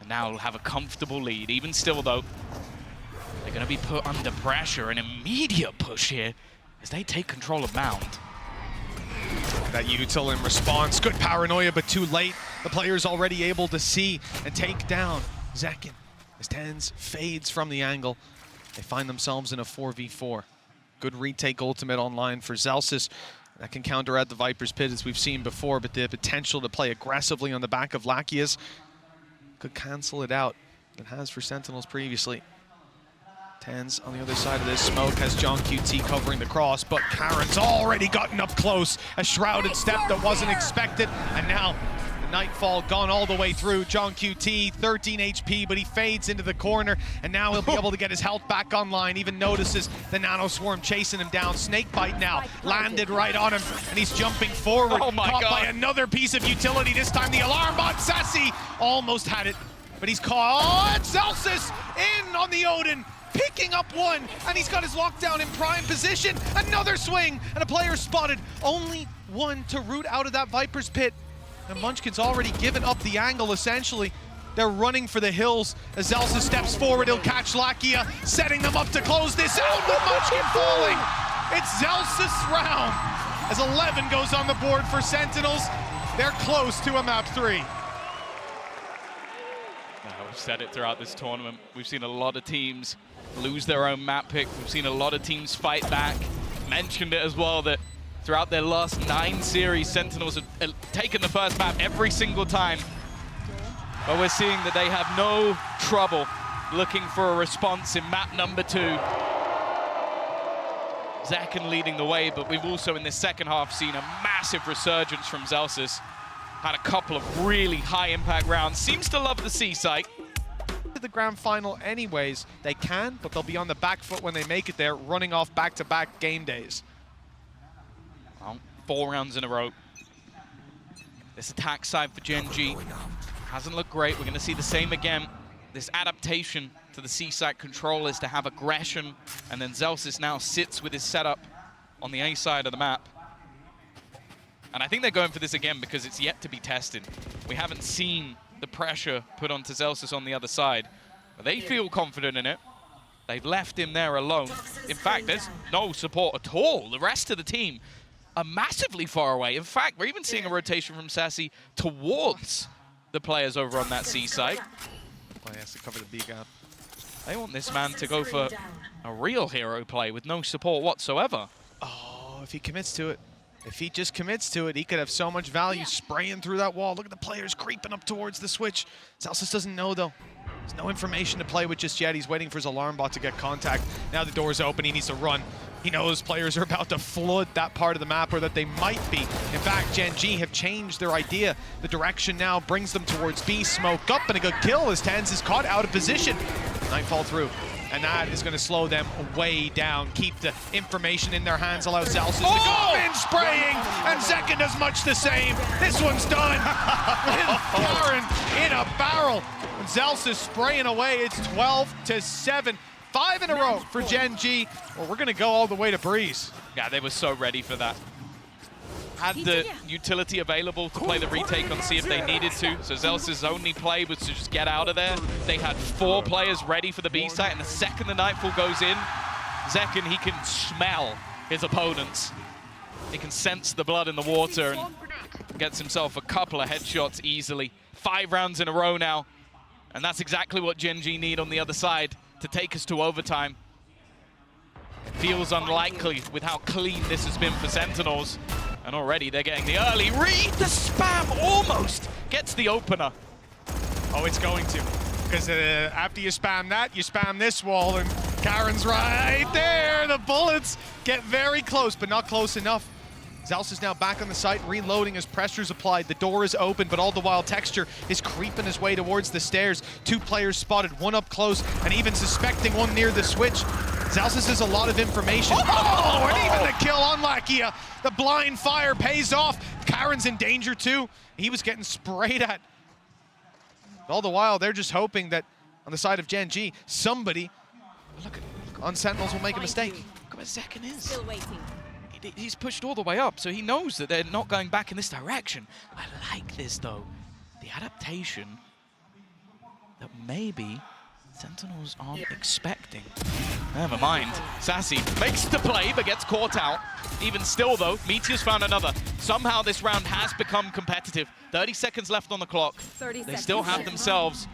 and now will have a comfortable lead. Even still, though, they're going to be put under pressure. An immediate push here as they take control of Mound. That util in response. Good paranoia, but too late. The player's already able to see and take down Zekin as Tens fades from the angle. They find themselves in a 4v4. Good retake ultimate online for Zelsis. That can counteract the Viper's Pit as we've seen before, but the potential to play aggressively on the back of Lakia's could cancel it out. It has for Sentinels previously. Tens on the other side of this. Smoke has GEN.G covering the cross, but Karen's already gotten up close. A shrouded step that wasn't expected, and now the Nightfall gone all the way through. GEN.G 13 HP, but he fades into the corner, and now he'll be able to get his health back online. Even notices the Nano Swarm chasing him down. Snakebite now landed right on him, and he's jumping forward. Oh my caught God. by another piece of utility. This time the alarm bot. Sassy almost had it, but he's caught. Oh, it's Zelsis in on the Odin. Picking up one, and he's got his lockdown in prime position. Another swing, and a player spotted. Only one to root out of that Viper's Pit. And Munchkin's already given up the angle, essentially. They're running for the hills. As Zelsis steps forward, he'll catch Lakia, setting them up to close this out, but Munchkin falling. It's Zelsis' round, as 11 goes on the board for Sentinels. They're close to a map 3. We've said it throughout this tournament. We've seen a lot of teams lose their own map pick. We've seen a lot of teams fight back. Mentioned it as well that throughout their last 9 series, Sentinels have taken the first map every single time. But we're seeing that they have no trouble looking for a response in map number 2. Zekin leading the way, but we've also in this second half seen a massive resurgence from Zelsis. Had a couple of really high impact rounds. Seems to love the C site. to the grand final anyways. They can, but they'll be on the back foot when they make it there, running off back-to-back game days. Well, 4 rounds in a row. This attack side for GEN.G hasn't looked great. We're going to see the same again. This adaptation to the C-side controllers to have aggression, and then Zelsis now sits with his setup on the A side of the map. And I think they're going for this again because it's yet to be tested. We haven't seen the pressure put onto Zelsis on the other side, but they feel confident in it. They've left him there alone. In fact, there's no support at all. The rest of the team are massively far away. In fact, we're even seeing a rotation from Sassy towards the players over on that C side. Play has to cover the B gap. They want this man to go for a real hero play with no support whatsoever. Oh, if he commits to it. If he just commits to it, he could have so much value spraying through that wall. Look at the players creeping up towards the switch. Zelsis doesn't know, though. There's no information to play with just yet. He's waiting for his alarm bot to get contact. Now the door's open. He needs to run. He knows players are about to flood that part of the map, or that they might be. In fact, GEN.G have changed their idea. The direction now brings them towards B. Smoke up, and a good kill as Tens is caught out of position. Nightfall through. And that is going to slow them way down. Keep the information in their hands, allow Zelsis to go in spraying, and Zekken does much the same. This one's done. Karen in a barrel. And Zelsis spraying away. It's 12-7. 5 in a row for GEN.G. Well, we're going to go all the way to Breeze. Yeah, they were so ready for that. Had the utility available to play the retake on C if they needed to. So Zelsis' only play was to just get out of there. They had 4 players ready for the B site, and the second the Nightfall goes in, Zekken, he can smell his opponents. He can sense the blood in the water and gets himself a couple of headshots easily. 5 rounds in a row now, and that's exactly what GEN.G need on the other side to take us to overtime. It feels unlikely with how clean this has been for Sentinels. And already they're getting the early read. The spam almost gets the opener. Oh, it's going to. Because after you spam that, you spam this wall, and Karen's right there. The bullets get very close, but not close enough. Zelsis is now back on the site, reloading as pressure's applied. The door is open, but all the while Texture is creeping his way towards the stairs. 2 players spotted, 1 up close, and even suspecting 1 near the switch. Zelsis has a lot of information. Oh, and even the kill on Lakia. The blind fire pays off. Karen's in danger too. He was getting sprayed at. All the while, they're just hoping that on the side of GEN.G, somebody look on Sentinels will make a mistake. Look where Zekken is. Still waiting. He's pushed all the way up, so he knows that they're not going back in this direction. I like this, though. The adaptation that maybe Sentinels aren't expecting. Never mind. Sassy makes the play, but gets caught out. Even still, though, Meteor's found another. Somehow this round has become competitive. 30 seconds left on the clock. They still have themselves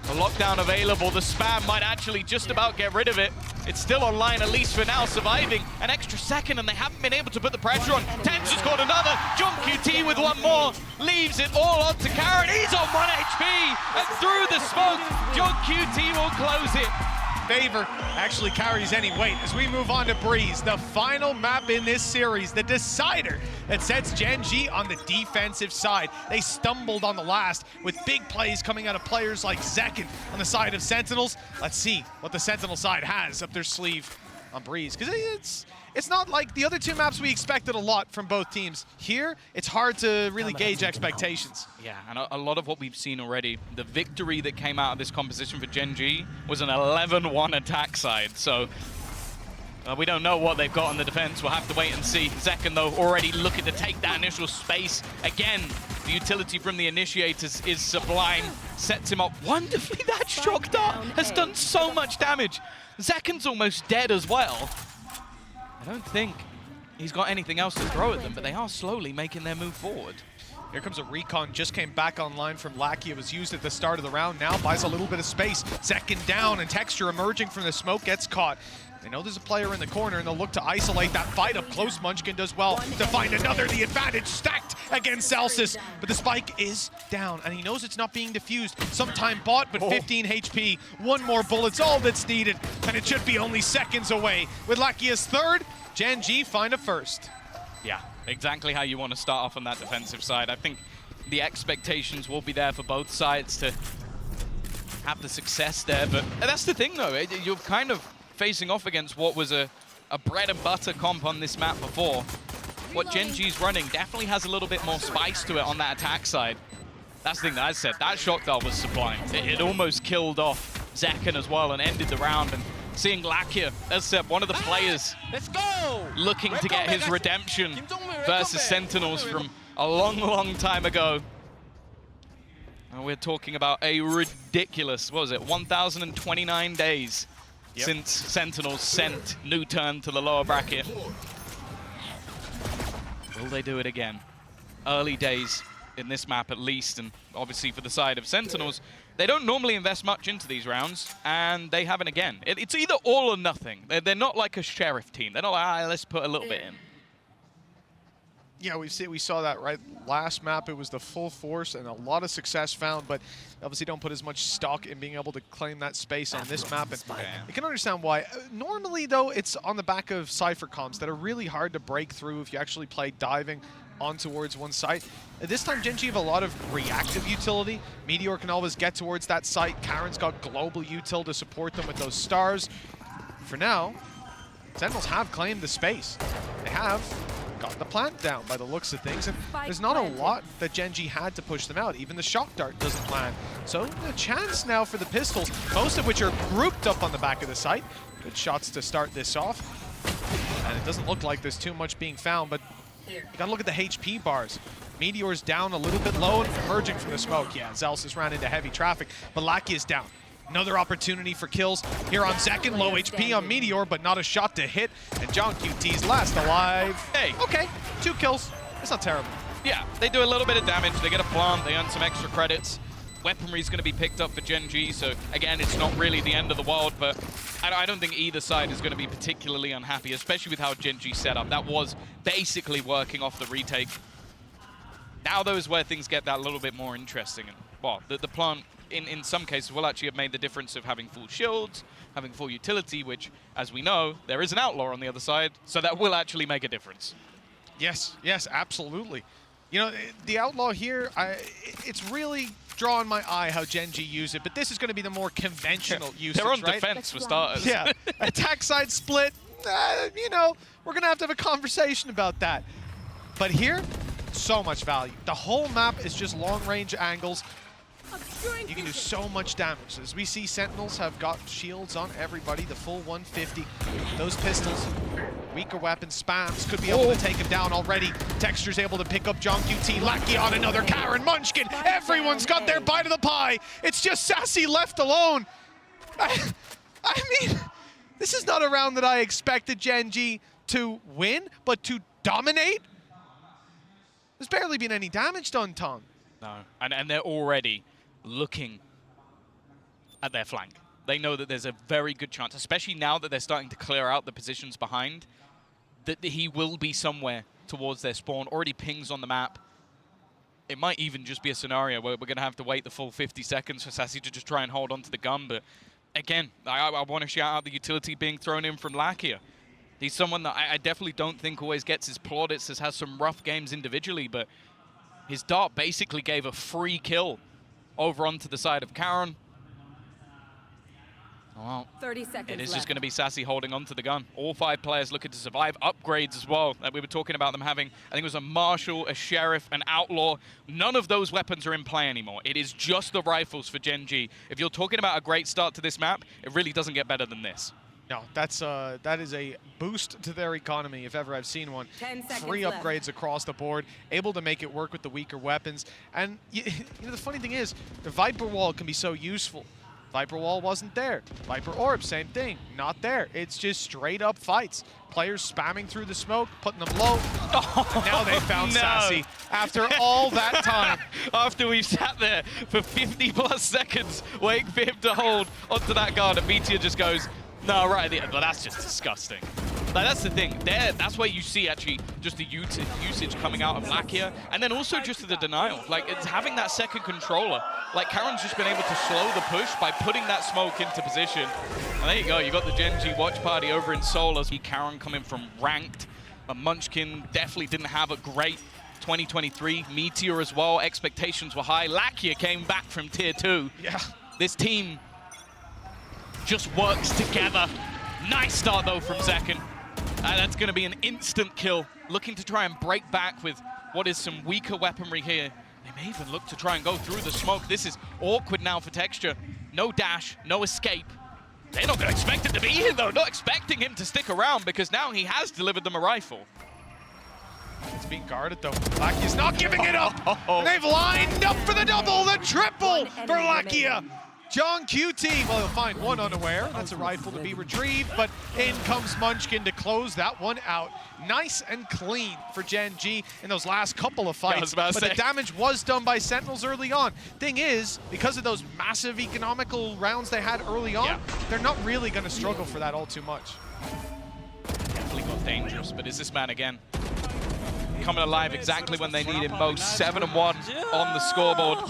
a lockdown available. The spam might actually just about get rid of it. It's still online, at least for now, surviving an extra second, and they haven't been able to put the pressure on. Tens has got another. John QT with 1 more. Leaves it all on to Karen. He's on 1 HP. And through the smoke, John QT will close it. Favor actually carries any weight as we move on to Breeze, the final map in this series, the decider that sets GEN.G on the defensive side. They stumbled on the last with big plays coming out of players like Zekken on the side of Sentinels. Let's see what the Sentinel side has up their sleeve on Breeze, because it's not like the other 2 maps we expected a lot from both teams. Here, it's hard to really gauge expectations. Yeah, and a lot of what we've seen already, the victory that came out of this composition for GEN.G was an 11-1 attack side, so we don't know what they've got on the defense. We'll have to wait and see. Zekken, though, already looking to take that initial space. Again, the utility from the initiators is sublime. Sets him up wonderfully. That shock dart has done so much damage. Zekken's almost dead as well. I don't think he's got anything else to throw at them, but they are slowly making their move forward. Here comes a recon, just came back online from Lakia. It was used at the start of the round, now buys a little bit of space. Zekken down, and Texture emerging from the smoke gets caught. They know there's a player in the corner, and they'll look to isolate that fight up close. Munchkin does well to find another. The advantage stacked against Celsius, but the spike is down, and he knows it's not being diffused. Sometime bought, but 15 HP. 1 more bullet's all that's needed, and it should be only seconds away. With Lakia's 3rd, GEN.G find a 1st. Yeah, exactly how you want to start off on that defensive side. I think the expectations will be there for both sides to have the success there. But that's the thing, though. You're kind of facing off against what was a bread and butter comp on this map before. What Gen.G's running definitely has a little bit more spice to it on that attack side. That's the thing that I said. That shock dart was sublime. It almost killed off Zekken as well and ended the round. And seeing Lakia, as I said, one of the players looking to get his redemption versus Sentinels from a long, long time ago. And we're talking about a ridiculous, what was it, 1,029 days since Sentinels sent New Turn to the lower bracket. Will they do it again? Early days in this map at least, and obviously for the side of Sentinels, they don't normally invest much into these rounds, and they haven't again. It's either all or nothing. They're not like a sheriff team. They're not like, let's put a little bit in. Yeah, we saw that right last map. It was the full force and a lot of success found, but obviously don't put as much stock in being able to claim that space on this map. And you can understand why. Normally, though, it's on the back of Cypher comps that are really hard to break through if you actually play diving on towards one site. This time, Gen.G have a lot of reactive utility. Meteor can always get towards that site. Karen's got global util to support them with those stars. For now, Sentinels have claimed the space. They have got the plant down by the looks of things, and there's not a lot that Gen.G had to push them out. Even the shock dart doesn't land. So a chance now for the pistols, most of which are grouped up on the back of the site. Good shots to start this off. And it doesn't look like there's too much being found, but you gotta look at the HP bars. Meteor's down a little bit low and emerging from the smoke. Yeah, Zelsis ran into heavy traffic, but Lakia is down. Another opportunity for kills here on Zekken. Low HP on Meteor, but not a shot to hit. And John QT's last alive. Hey. Okay, 2 kills. It's not terrible. Yeah, they do a little bit of damage. They get a plant. They earn some extra credits. Weaponry is going to be picked up for Gen.G, so again, it's not really the end of the world, but I don't think either side is going to be particularly unhappy, especially with how Gen.G set up. That was basically working off the retake. Now, though, is where things get that little bit more interesting. And, well, the plant, in some cases, will actually have made the difference of having full shields, having full utility, which, as we know, there is an outlaw on the other side, so that will actually make a difference. Yes, yes, absolutely. You know, the outlaw here, it's really drawing my eye how Gen.G use it, but this is going to be the more conventional usage, They're on right? defense for starters. Yeah, attack side split, you know, we're going to have a conversation about that. But here, so much value. The whole map is just long-range angles. You can do so much damage. As we see, Sentinels have got shields on everybody, the full 150. Those pistols, weaker weapon spams, could be able to take him down already. Texture's able to pick up John QT, Lackey on another Karen, Munchkin. Everyone's got their bite of the pie. It's just Sassy left alone. I mean, this is not a round that I expected Gen.G to win, but to dominate? There's barely been any damage done, Tom. No, and they're already looking at their flank. They know that there's a very good chance, especially now that they're starting to clear out the positions behind, that he will be somewhere towards their spawn, already pings on the map. It might even just be a scenario where we're going to have to wait the full 50 seconds for Sassy to just try and hold on to the gun. But again, I want to shout out the utility being thrown in from Lakia. He's someone that I definitely don't think always gets his plaudits, has some rough games individually, but his dart basically gave a free kill over onto the side of Karen. Well, 30 seconds it is left. just going to be Sassy holding onto the gun. All 5 players looking to survive. Upgrades as well. We were talking about them having, I think it was a Marshal, a Sheriff, an Outlaw. None of those weapons are in play anymore. It is just the rifles for Gen.G. If you're talking about a great start to this map, it really doesn't get better than this. No, that is a boost to their economy if ever I've seen one. 10 seconds Free left. upgrades across the board, able to make it work with the weaker weapons. And you know, the funny thing is, the Viper Wall can be so useful. Viper Wall wasn't there. Viper Orb, same thing, not there. It's just straight up fights. Players spamming through the smoke, putting them low. Oh, now they found no. Sassy after all that time. After we've sat there for 50+ seconds waiting for him to hold onto that guard, and Meteor just goes, no, right at the end. But that's just disgusting. Like, that's the thing. That's where you see actually just the usage coming out of Lakia, and then also just the denial. Like, it's having that second controller. Like, Karen's just been able to slow the push by putting that smoke into position. And there you go. You got the Gen.G watch party over in Seoul. See Karen coming from ranked. Munchkin definitely didn't have a great 2023. Meteor as well. Expectations were high. Lakia came back from tier 2. Yeah. This team just works together. Nice start though from Zekken. That's going to be an instant kill. Looking to try and break back with what is some weaker weaponry here. They may even look to try and go through the smoke. This is awkward now for Texture. No dash, no escape. They're not going to expect it to be here though. Not expecting him to stick around because now he has delivered them a rifle. It's being guarded though. Lackia's not giving it up. And they've lined up for the double, the triple for Lackia. John QT, well, he'll find one unaware. That's a rifle to be retrieved, but in comes Munchkin to close that one out. Nice and clean for Gen.G in those last couple of fights. But the damage was done by Sentinels early on. Thing is, because of those massive economical rounds they had early on, they're not really going to struggle for that all too much. Definitely got dangerous, but is this man again coming alive exactly when they need him most? 7-1 on the scoreboard.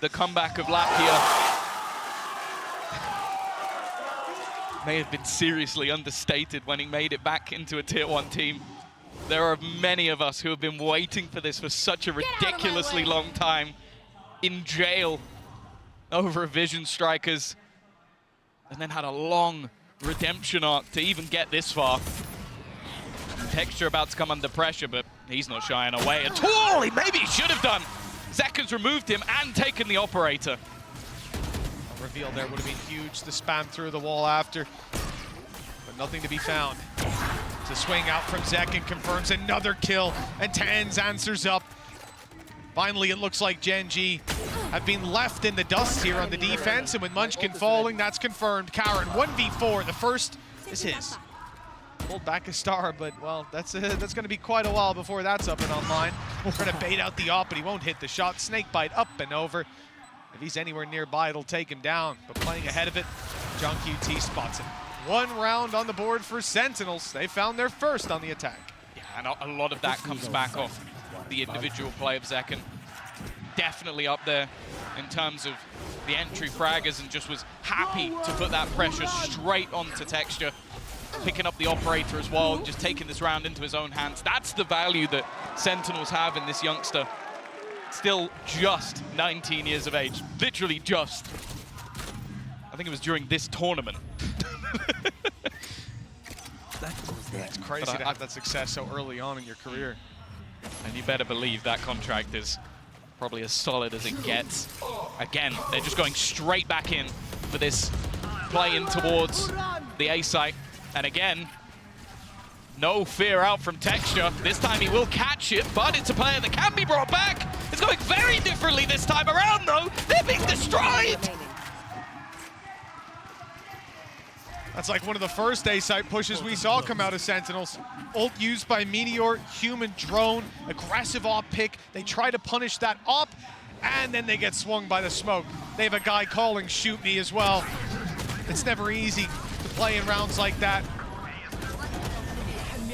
The comeback of Lackia may have been seriously understated when he made it back into a Tier 1 team. There are many of us who have been waiting for this for such a ridiculously long time. In jail over Vision Strikers, and then had a long redemption arc to even get this far. Texture about to come under pressure, but he's not shying away at all. Maybe he should have done. Zekken's removed him and taken the operator. A reveal there would have been huge. The spam through the wall after, but nothing to be found. It's a swing out from Zekken, confirms another kill, and Tans answers up. Finally, it looks like Gen.G have been left in the dust here on the defense, and with Munchkin falling, that's confirmed. Karen, 1v4, the first is his. Pulled back a star, but, well, that's going to be quite a while before that's up and online. Trying to bait out the op, but he won't hit the shot. Snakebite up and over. If he's anywhere nearby, it'll take him down. But playing ahead of it, John QT spots him. 1 round on the board for Sentinels. They found their first on the attack. Yeah, and a lot of that comes back off the individual play of Zekken. Definitely up there in terms of the entry fraggers, and just was happy to put that pressure straight onto Texture. Picking up the operator as well, and just taking this round into his own hands. That's the value that Sentinels have in this youngster. Still just 19 years of age. Literally just. I think it was during this tournament. It's crazy to have that success so early on in your career. And you better believe that contract is probably as solid as it gets. Again, they're just going straight back in for this play in towards the A site. And again, no fear out from Texture. This time he will catch it, but it's a player that can be brought back. It's going very differently this time around, though. They're being destroyed. That's like one of the first A-site pushes we saw come out of Sentinels. Ult used by Meteor, human drone, aggressive op pick. They try to punish that op, and then they get swung by the smoke. They have a guy calling shoot me as well. It's never easy to play in rounds like that.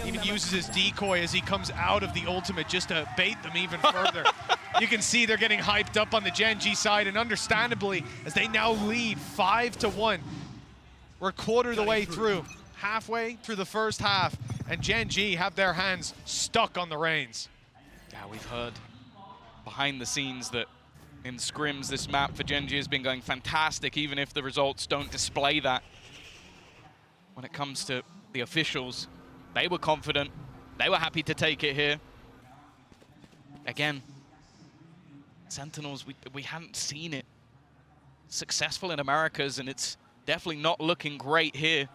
Even uses his decoy as he comes out of the ultimate just to bait them even further. You can see they're getting hyped up on the Gen.G side, and understandably, as they now lead 5-1. We're a quarter of the way through, halfway through the first half, and Gen.G have their hands stuck on the reins. Yeah, we've heard behind the scenes that in scrims this map for Gen.G has been going fantastic, even if the results don't display that. When it comes to the officials, they were confident, they were happy to take it here. Again, Sentinels, we hadn't seen it successful in Americas, and it's definitely not looking great here.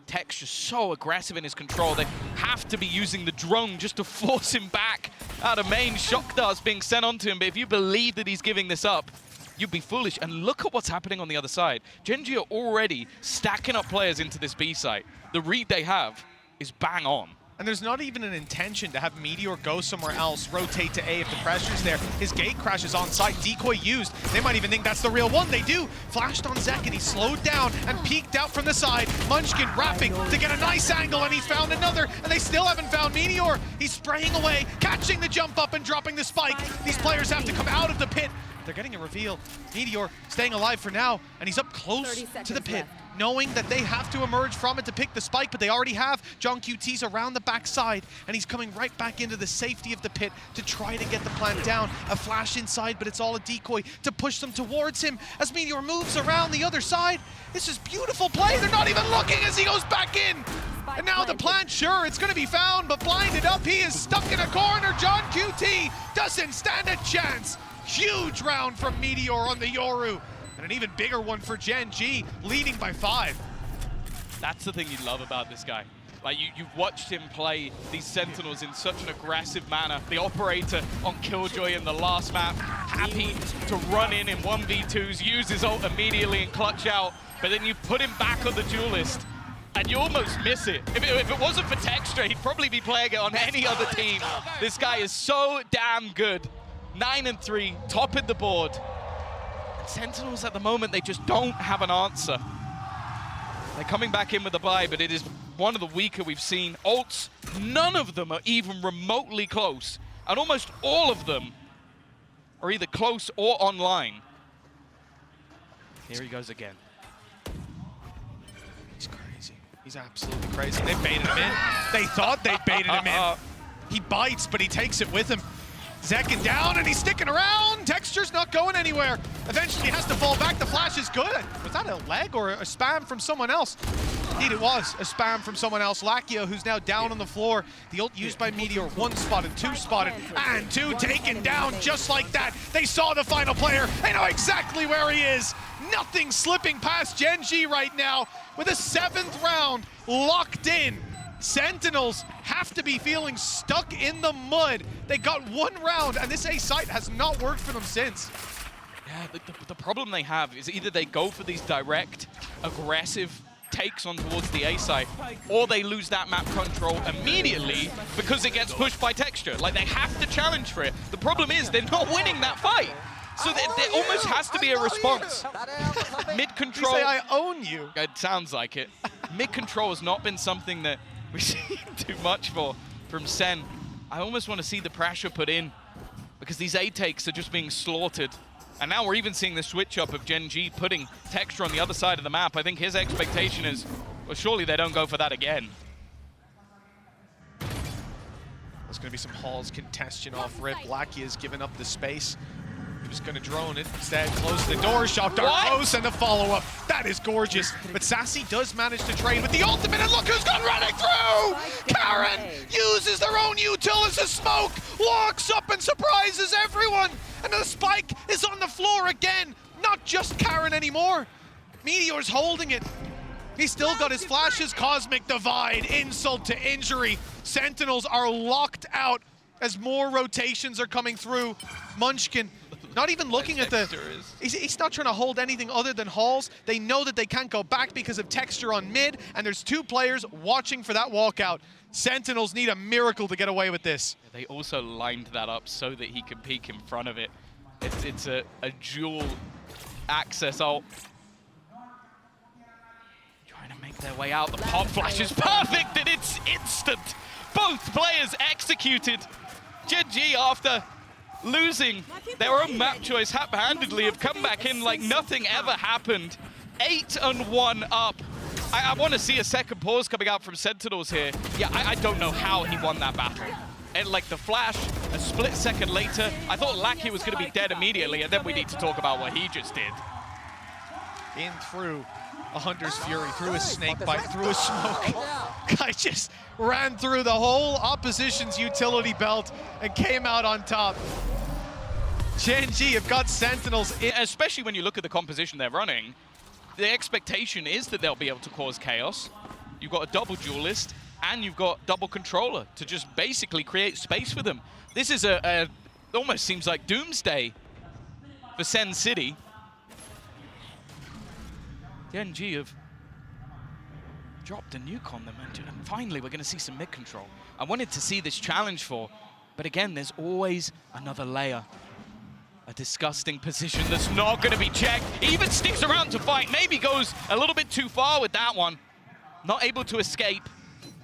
Tech's just so aggressive in his control. They have to be using the drone just to force him back out of main. Shock darts being sent onto him, but if you believe that he's giving this up, you'd be foolish. And look at what's happening on the other side. Gen.G are already stacking up players into this B site. The read they have is bang on. And there's not even an intention to have Meteor go somewhere else, rotate to A if the pressure's there. His gate crashes on site, decoy used. They might even think that's the real one. They do. Flashed on Zekken, he slowed down and peeked out from the side. Munchkin wrapping to get a nice angle, and he's found another, and they still haven't found Meteor. He's spraying away, catching the jump up and dropping the spike. These players have to come out of the pit they're getting a reveal. Meteor staying alive for now, and he's up close 30 to the seconds pit, left. knowing that they have to emerge from it to pick the spike, but they already have. John QT's around the backside, and he's coming right back into the safety of the pit to try to get the plant down. A flash inside, but it's all a decoy to push them towards him as Meteor moves around the other side. This is beautiful play. They're not even looking as he goes back in. And now the plant, sure, it's going to be found, but blinded up, he is stuck in a corner. John QT doesn't stand a chance. Huge round from Meteor on the Yoru. And an even bigger one for GEN.G, leading by 5. That's the thing you love about this guy. Like, you've watched him play these Sentinels in such an aggressive manner. The operator on Killjoy in the last map, happy to run in 1v2s, use his ult immediately and clutch out. But then you put him back on the duelist, and you almost miss it. If it wasn't for Texture, he'd probably be playing it on any other team. This guy is so damn good. 9-3, top of the board. Sentinels at the moment, they just don't have an answer. They're coming back in with the buy, but it is one of the weaker we've seen. Ults, none of them are even remotely close. And almost all of them are either close or online. Here he goes again. He's crazy. He's absolutely crazy. They baited him in. They thought they baited him in. He bites, but he takes it with him. Zekin down, and he's sticking around. Texture's not going anywhere. Eventually, he has to fall back. The flash is good. Was that a leg or a spam from someone else? Indeed, it was a spam from someone else. Lakia, who's now down on the floor. The ult used by Meteor, 1 spotted, 2 spotted, and 2 taken down just like that. They saw the final player. They know exactly where he is. Nothing slipping past GEN.G right now with a 7th round locked in. Sentinels have to be feeling stuck in the mud. They got 1 round, and this A site has not worked for them since. Yeah, the problem they have is either they go for these direct, aggressive takes on towards the A site, or they lose that map control immediately because it gets pushed by Texture. Like, they have to challenge for it. The problem is they're not winning that fight. So there almost has to be a response. Mid-control. You say I own you. It sounds like it. Mid-control has not been something that we've seen too much from SEN. I almost want to see the pressure put in because these A takes are just being slaughtered. And now we're even seeing the switch up of GEN.G putting Texture on the other side of the map. I think his expectation is, well, surely they don't go for that again. There's going to be some Halls congestion off rip. Lakia has given up the space. He was going to drone it. Instead, close the door. Shock Dart close, and the follow-up. That is gorgeous. But Sassy does manage to trade with the ultimate, and look who's gone running through! Karen uses their own util as a smoke, walks up and surprises everyone. And the spike is on the floor again. Not just Karen anymore. Meteor's holding it. He's still got his flashes. Cosmic Divide, insult to injury. Sentinels are locked out as more rotations are coming through. Munchkin not even looking at the... He's not trying to hold anything other than Halls. They know that they can't go back because of Texture on mid, and there's 2 players watching for that walkout. Sentinels need a miracle to get away with this. They also lined that up so that he can peek in front of it. It's a dual access ult. Trying to make their way out. The pop flash is perfect, and it's instant. Both players executed. GEN.G, after losing their own map choice haphazardly, have come back in like nothing ever happened. 8-1 up. I want to see a second pause coming out from Sentinels here. Yeah, I don't know how he won that battle. And like the flash, a split second later, I thought Lackey was going to be dead immediately, and then we need to talk about what he just did. In through a Hunter's Fury, through a snake bite, through a smoke. Guy just ran through the whole opposition's utility belt and came out on top. GEN.G have got Sentinels in. Especially when you look at the composition they're running, the expectation is that they'll be able to cause chaos. You've got a double duelist, and you've got double controller to just basically create space for them. This is almost seems like doomsday for Sen City. GEN.G have dropped a nuke on them, and finally we're going to see some mid-control. I wanted to see this challenge for, but again, there's always another layer. A disgusting position that's not going to be checked. Even sticks around to fight, maybe goes a little bit too far with that one. Not able to escape,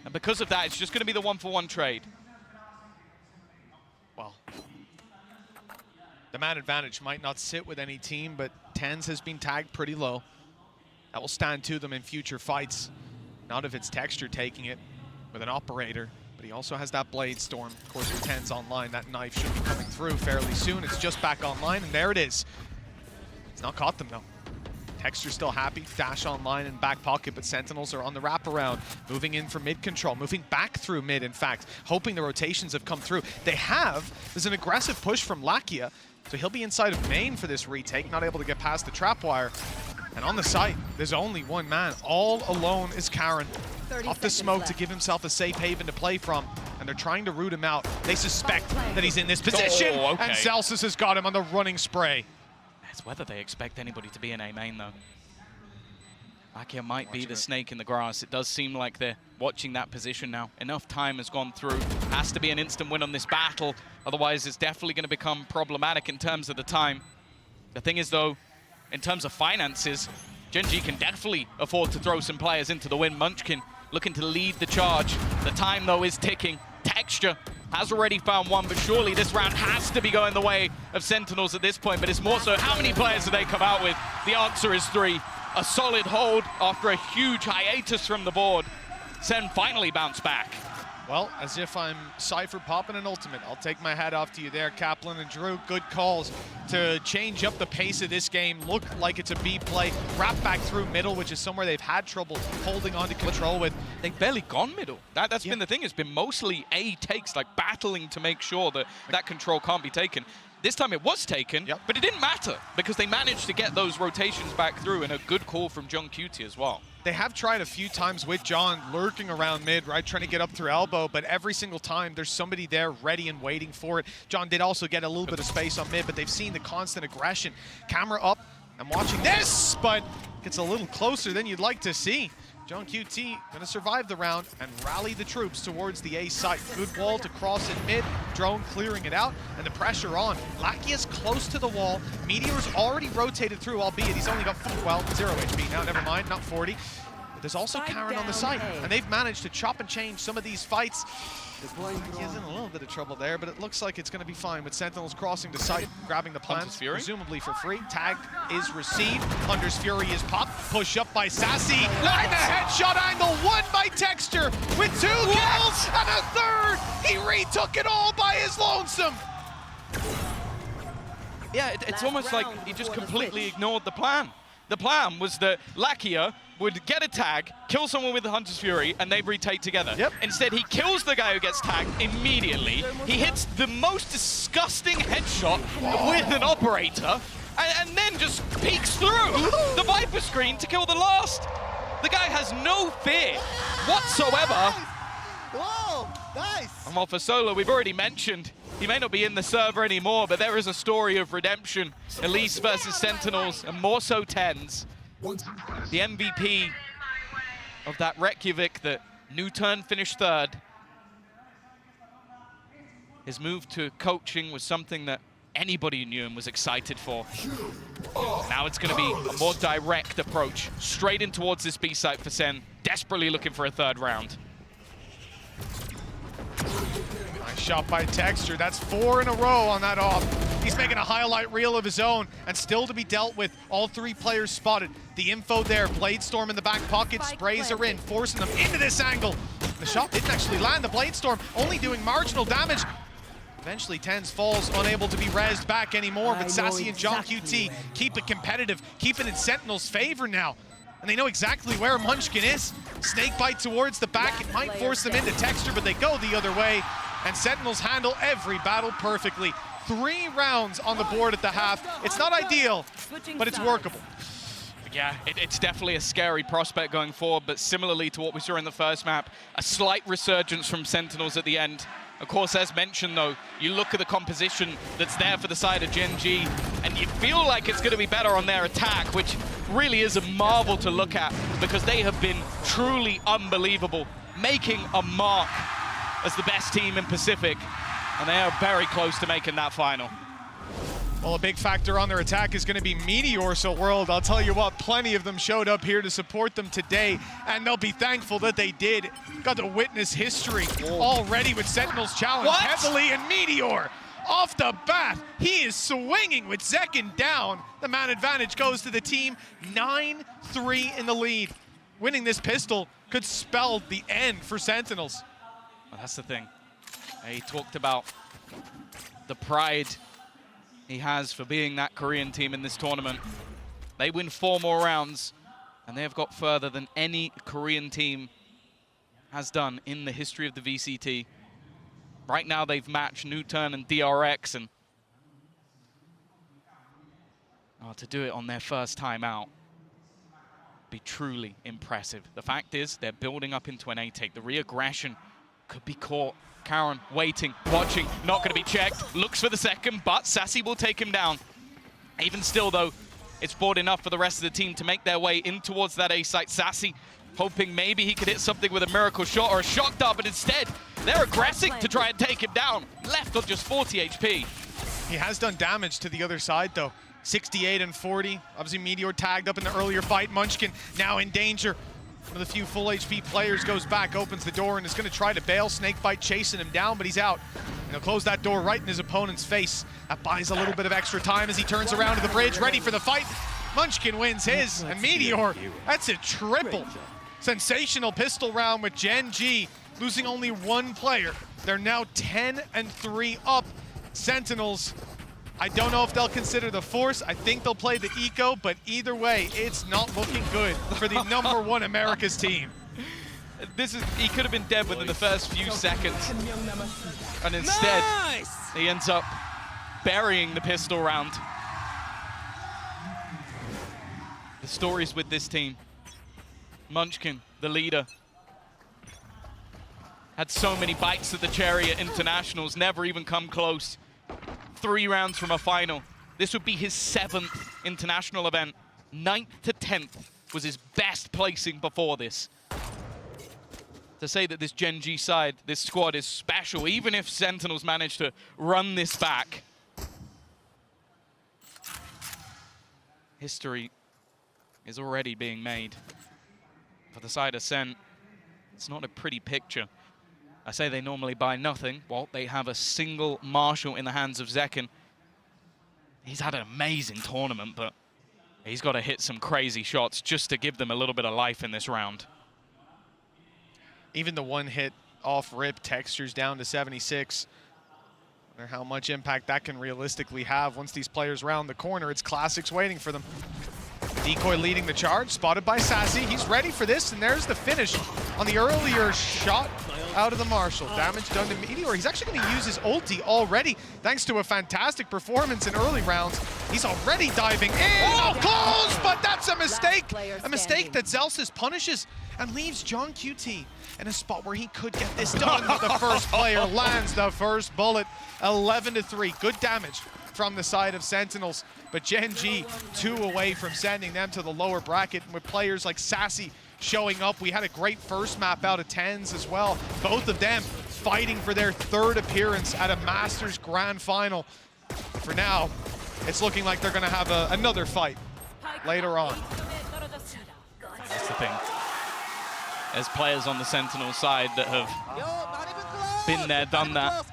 and because of that, it's just going to be the 1-for-1 trade. Well, The man advantage might not sit with any team, but TenZ has been tagged pretty low. That will stand to them in future fights. Not if it's Texture taking it with an operator, but he also has that Blade Storm. Of course, with TenZ online, that knife should be coming through fairly soon. It's just back online, and there it is. It's not caught them, though. Texture's still happy, dash online in back pocket, but Sentinels are on the wraparound, moving in for mid control, moving back through mid, in fact, hoping the rotations have come through. There's an aggressive push from Lakia, so he'll be inside of main for this retake, not able to get past the trapwire. And on the site, there's only one man. All alone is Karen. Off the smoke left to give himself a safe haven to play from, and they're trying to root him out. They suspect that he's in this position, and Celsius has got him on the running spray. It's whether they expect anybody to be in A main, though. Lakia might be the snake in the grass. It does seem like they're watching that position now. Enough time has gone through. Has to be an instant win on this battle. Otherwise, it's definitely going to become problematic in terms of the time. The thing is, though, in terms of finances, GEN.G can definitely afford to throw some players into the win. Munchkin looking to lead the charge. The time, though, is ticking. Texture has already found one, but surely this round has to be going the way of Sentinels at this point. But it's more so, how many players do they come out with? The answer is 3. A solid hold after a huge hiatus from the board. SEN finally bounced back. Well, as if I'm Cypher popping an ultimate. I'll take my hat off to you there, Kaplan and Drew. Good calls to change up the pace of this game. Look like it's a B play. Wrap back through middle, which is somewhere they've had trouble holding on to control with. They've barely gone middle. That's been the thing. It's been mostly A takes, like battling to make sure that that control can't be taken. This time it was taken, but it didn't matter because they managed to get those rotations back through, and a good call from John Cutie as well. They have tried a few times with John lurking around mid, right, trying to get up through elbow, but every single time there's somebody there ready and waiting for it. John did also get a little bit of space on mid, but they've seen the constant aggression. Camera up, I'm watching this, but gets a little closer than you'd like to see. John QT gonna survive the round and rally the troops towards the A site. Good wall to cross in mid, drone clearing it out, and the pressure on. Lakia's close to the wall. Meteor's already rotated through, albeit he's only got, 0 HP now, never mind, not 40. But there's also Karen on the site, and they've managed to chop and change some of these fights. He's in a little bit of trouble there, but it looks like it's going to be fine with Sentinels crossing the site, grabbing the plants, presumably for free. Tag is received. Hunter's Fury is popped. Push up by Sassy. And the headshot angle won by Texture with 2 kills and a 3rd. He retook it all by his lonesome. Yeah, it's almost like he just completely ignored the plan. The plan was that Lakia would get a tag, kill someone with the Hunter's Fury, and they retake together. Instead, he kills the guy who gets tagged immediately. He hits the most disgusting headshot with an operator, and then just peeks through the Viper screen to kill the last. The guy has no fear whatsoever. Whoa, nice. And while for Solo, we've already mentioned, he may not be in the server anymore, but there is a story of redemption. Elise versus Sentinels, and more so TenZ. The MVP of that Reykjavik that Newturn finished 3rd. His move to coaching was something that anybody who knew him was excited for. Now it's going to be a more direct approach, straight in towards this B site for SEN, desperately looking for a 3rd round. Nice shot by Texture. That's 4 in a row on that off. He's making a highlight reel of his own, and still to be dealt with. All 3 players spotted. The info there, Blade Storm in the back pocket, sprays are in, forcing them into this angle. The shot didn't actually land. The Blade Storm only doing marginal damage. Eventually, TenZ falls, unable to be rezzed back anymore, but Sassy and John QT keep it competitive, keep it in Sentinel's favor now. And they know exactly where Munchkin is. Snakebite towards the back. It might force them into Texture, but they go the other way. And Sentinels handle every battle perfectly. 3 rounds on the board at the half. It's not ideal, but it's workable. Yeah, it's definitely a scary prospect going forward, but similarly to what we saw in the first map, a slight resurgence from Sentinels at the end. Of course, as mentioned, though, you look at the composition that's there for the side of GEN.G, and you feel like it's going to be better on their attack, which really is a marvel to look at, because they have been truly unbelievable, making a mark as the best team in Pacific, and they are very close to making that final. Well, a big factor on their attack is going to be Meteor, so World, I'll tell you what, plenty of them showed up here to support them today, and they'll be thankful that they did. Got to witness history already with Sentinels challenged heavily, and Meteor off the bat. He is swinging with Zekin down. The man advantage goes to the team. 9-3 in the lead. Winning this pistol could spell the end for Sentinels. Well, that's the thing. He talked about the pride he has for being that Korean team in this tournament. They win 4 more rounds, and they have got further than any Korean team has done in the history of the VCT. Right now, they've matched Newturn and DRX, and to do it on their first time out be truly impressive. The fact is, they're building up into an A-take. The re-aggression could be caught. Karen waiting, watching, not going to be checked. Looks for the second, but Sassy will take him down. Even still, though, it's bought enough for the rest of the team to make their way in towards that A site. Sassy hoping maybe he could hit something with a miracle shot or a shock dart, but instead, they're aggressive to try and take him down. Left on just 40 HP. He has done damage to the other side, though. 68 and 40. Obviously, Meteor tagged up in the earlier fight. Munchkin now in danger. One of the few full HP players goes back, opens the door, and is going to try to bail. Snakebite chasing him down, but he's out. And he'll close that door right in his opponent's face. That buys a little bit of extra time as he turns around to the bridge, ready for the fight. Munchkin wins his, and Meteor, that's a triple. Sensational pistol round with GEN.G, losing only 1 player. They're now 10-3 up. Sentinels, I don't know if they'll consider the Force. I think they'll play the Eco, but either way, it's not looking good for the #1 America's team. He could have been dead within the first few seconds. And instead, he ends up burying the pistol round. The stories with this team. Munchkin, the leader, had so many bites at the cherry at internationals, never even come close. 3 rounds from a final. This would be his 7th international event. 9th to 10th was his best placing before this. To say that this GEN.G side, this squad is special, even if Sentinels manage to run this back. History is already being made. For the side of Sen, it's not a pretty picture. I say they normally buy nothing. Well, they have a single Marshall in the hands of Zekin. He's had an amazing tournament, but he's got to hit some crazy shots just to give them a little bit of life in this round. Even the 1 hit off rip textures down to 76. I wonder how much impact that can realistically have once these players round the corner. It's classics waiting for them. Decoy leading the charge, spotted by Sassy. He's ready for this, and there's the finish on the earlier shot out of the Marshall. Damage done to Meteor. He's actually going to use his ulti already, thanks to a fantastic performance in early rounds. He's already diving in. Oh, close, but that's a mistake. A mistake that Zelsis punishes and leaves John QT in a spot where he could get this done. But the first player lands the first bullet. 11-3. Good damage from the side of Sentinels, but GEN.G 2 away from sending them to the lower bracket. And with players like Sassy showing up, we had a great first map out of 10s as well. Both of them fighting for their 3rd appearance at a Masters Grand Final. For now, it's looking like they're going to have another fight later on. That's the thing. There's players on the Sentinel side that have been there, done that.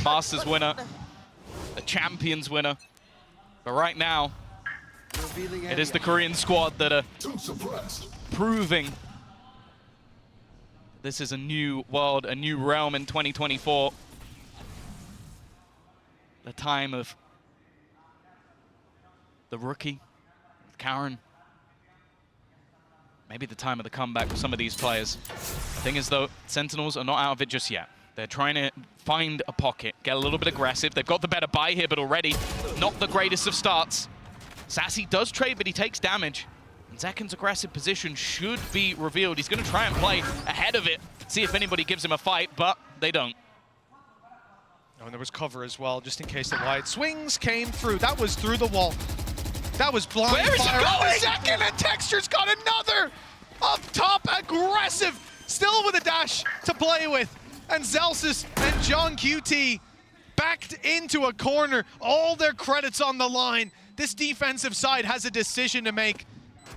Masters winner, a Champions winner. But right now, it is the Korean squad that are proving this is a new world, a new realm in 2024. The time of the rookie, Karen. Maybe the time of the comeback for some of these players. The thing is, though, Sentinels are not out of it just yet. They're trying to find a pocket, get a little bit aggressive. They've got the better buy here, but already not the greatest of starts. Sassy does trade, but he takes damage. And Zekin's aggressive position should be revealed. He's going to try and play ahead of it, see if anybody gives him a fight, but they don't. Oh, and there was cover as well, just in case the wide swings came through. That was through the wall. That was blind fire. Where is it going? Second, and Texture's got another up top, aggressive, still with a dash to play with. And Zelsis and John QT backed into a corner. All their credits on the line. This defensive side has a decision to make.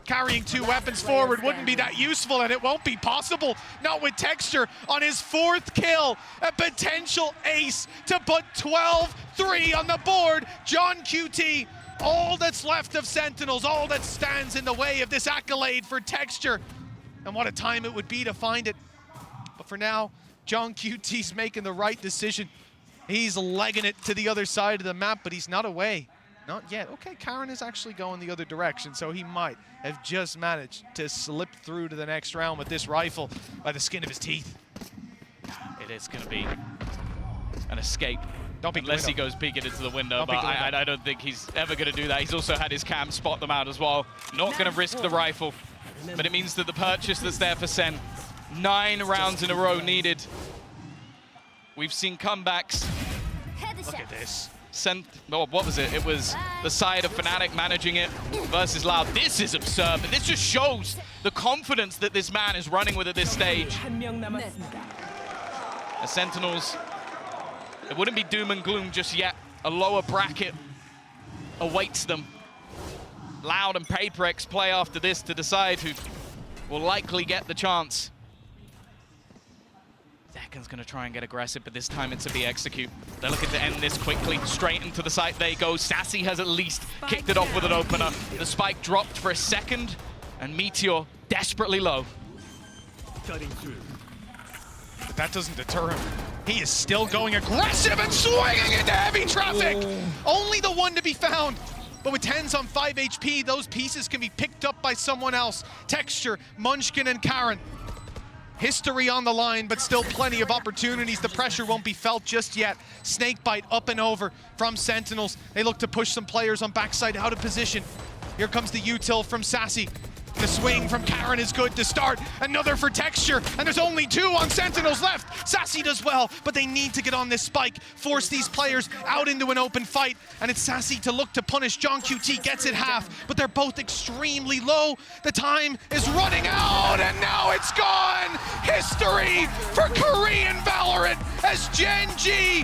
Carrying 2 weapons forward wouldn't be that useful, and it won't be possible. Not with Texture on his 4th kill. A potential ace to put 12-3 on the board. John QT, all that's left of Sentinels, all that stands in the way of this accolade for Texture. And what a time it would be to find it. But for now, John QT's making the right decision. He's legging it to the other side of the map, but he's not away. Not yet. Okay, Karen is actually going the other direction, so he might have just managed to slip through to the next round with this rifle by the skin of his teeth. It is going to be an escape. Don't peek the Unless he window. goes peeking into the window, Don't but peek the window. I don't think he's ever going to do that. He's also had his cam spot them out as well. Not going to risk the rifle, but it means that the purchase that's there for Sen, 9 rounds in a row needed. We've seen comebacks. Look at this. What was it? It was the side of Fnatic managing it versus Loud. This is absurd, but this just shows the confidence that this man is running with at this stage. The Sentinels, it wouldn't be doom and gloom just yet. A lower bracket awaits them. Loud and PaperX play after this to decide who will likely get the chance. Zekken's going to try and get aggressive, but this time it's a B execute. They're looking to end this quickly. Straight into the site they go. Sassy has at least kicked it off with an opener. The spike dropped for a second, and Meteor desperately low. But that doesn't deter him. He is still going aggressive and swinging into heavy traffic. Only the one to be found. But with 10s on 5 HP, those pieces can be picked up by someone else. Texture, Munchkin, and Karen. History on the line, but still plenty of opportunities. The pressure won't be felt just yet. Snakebite up and over from Sentinels. They look to push some players on backside out of position. Here comes the util from Sassy. The swing from Karen is good to start. Another for Texture, and there's only 2 on Sentinels left. Sassy does well, but they need to get on this spike, force these players out into an open fight, and it's Sassy to look to punish. John QT gets it half, but they're both extremely low. The time is running out, and now it's gone. History for Korean Valorant as GEN.G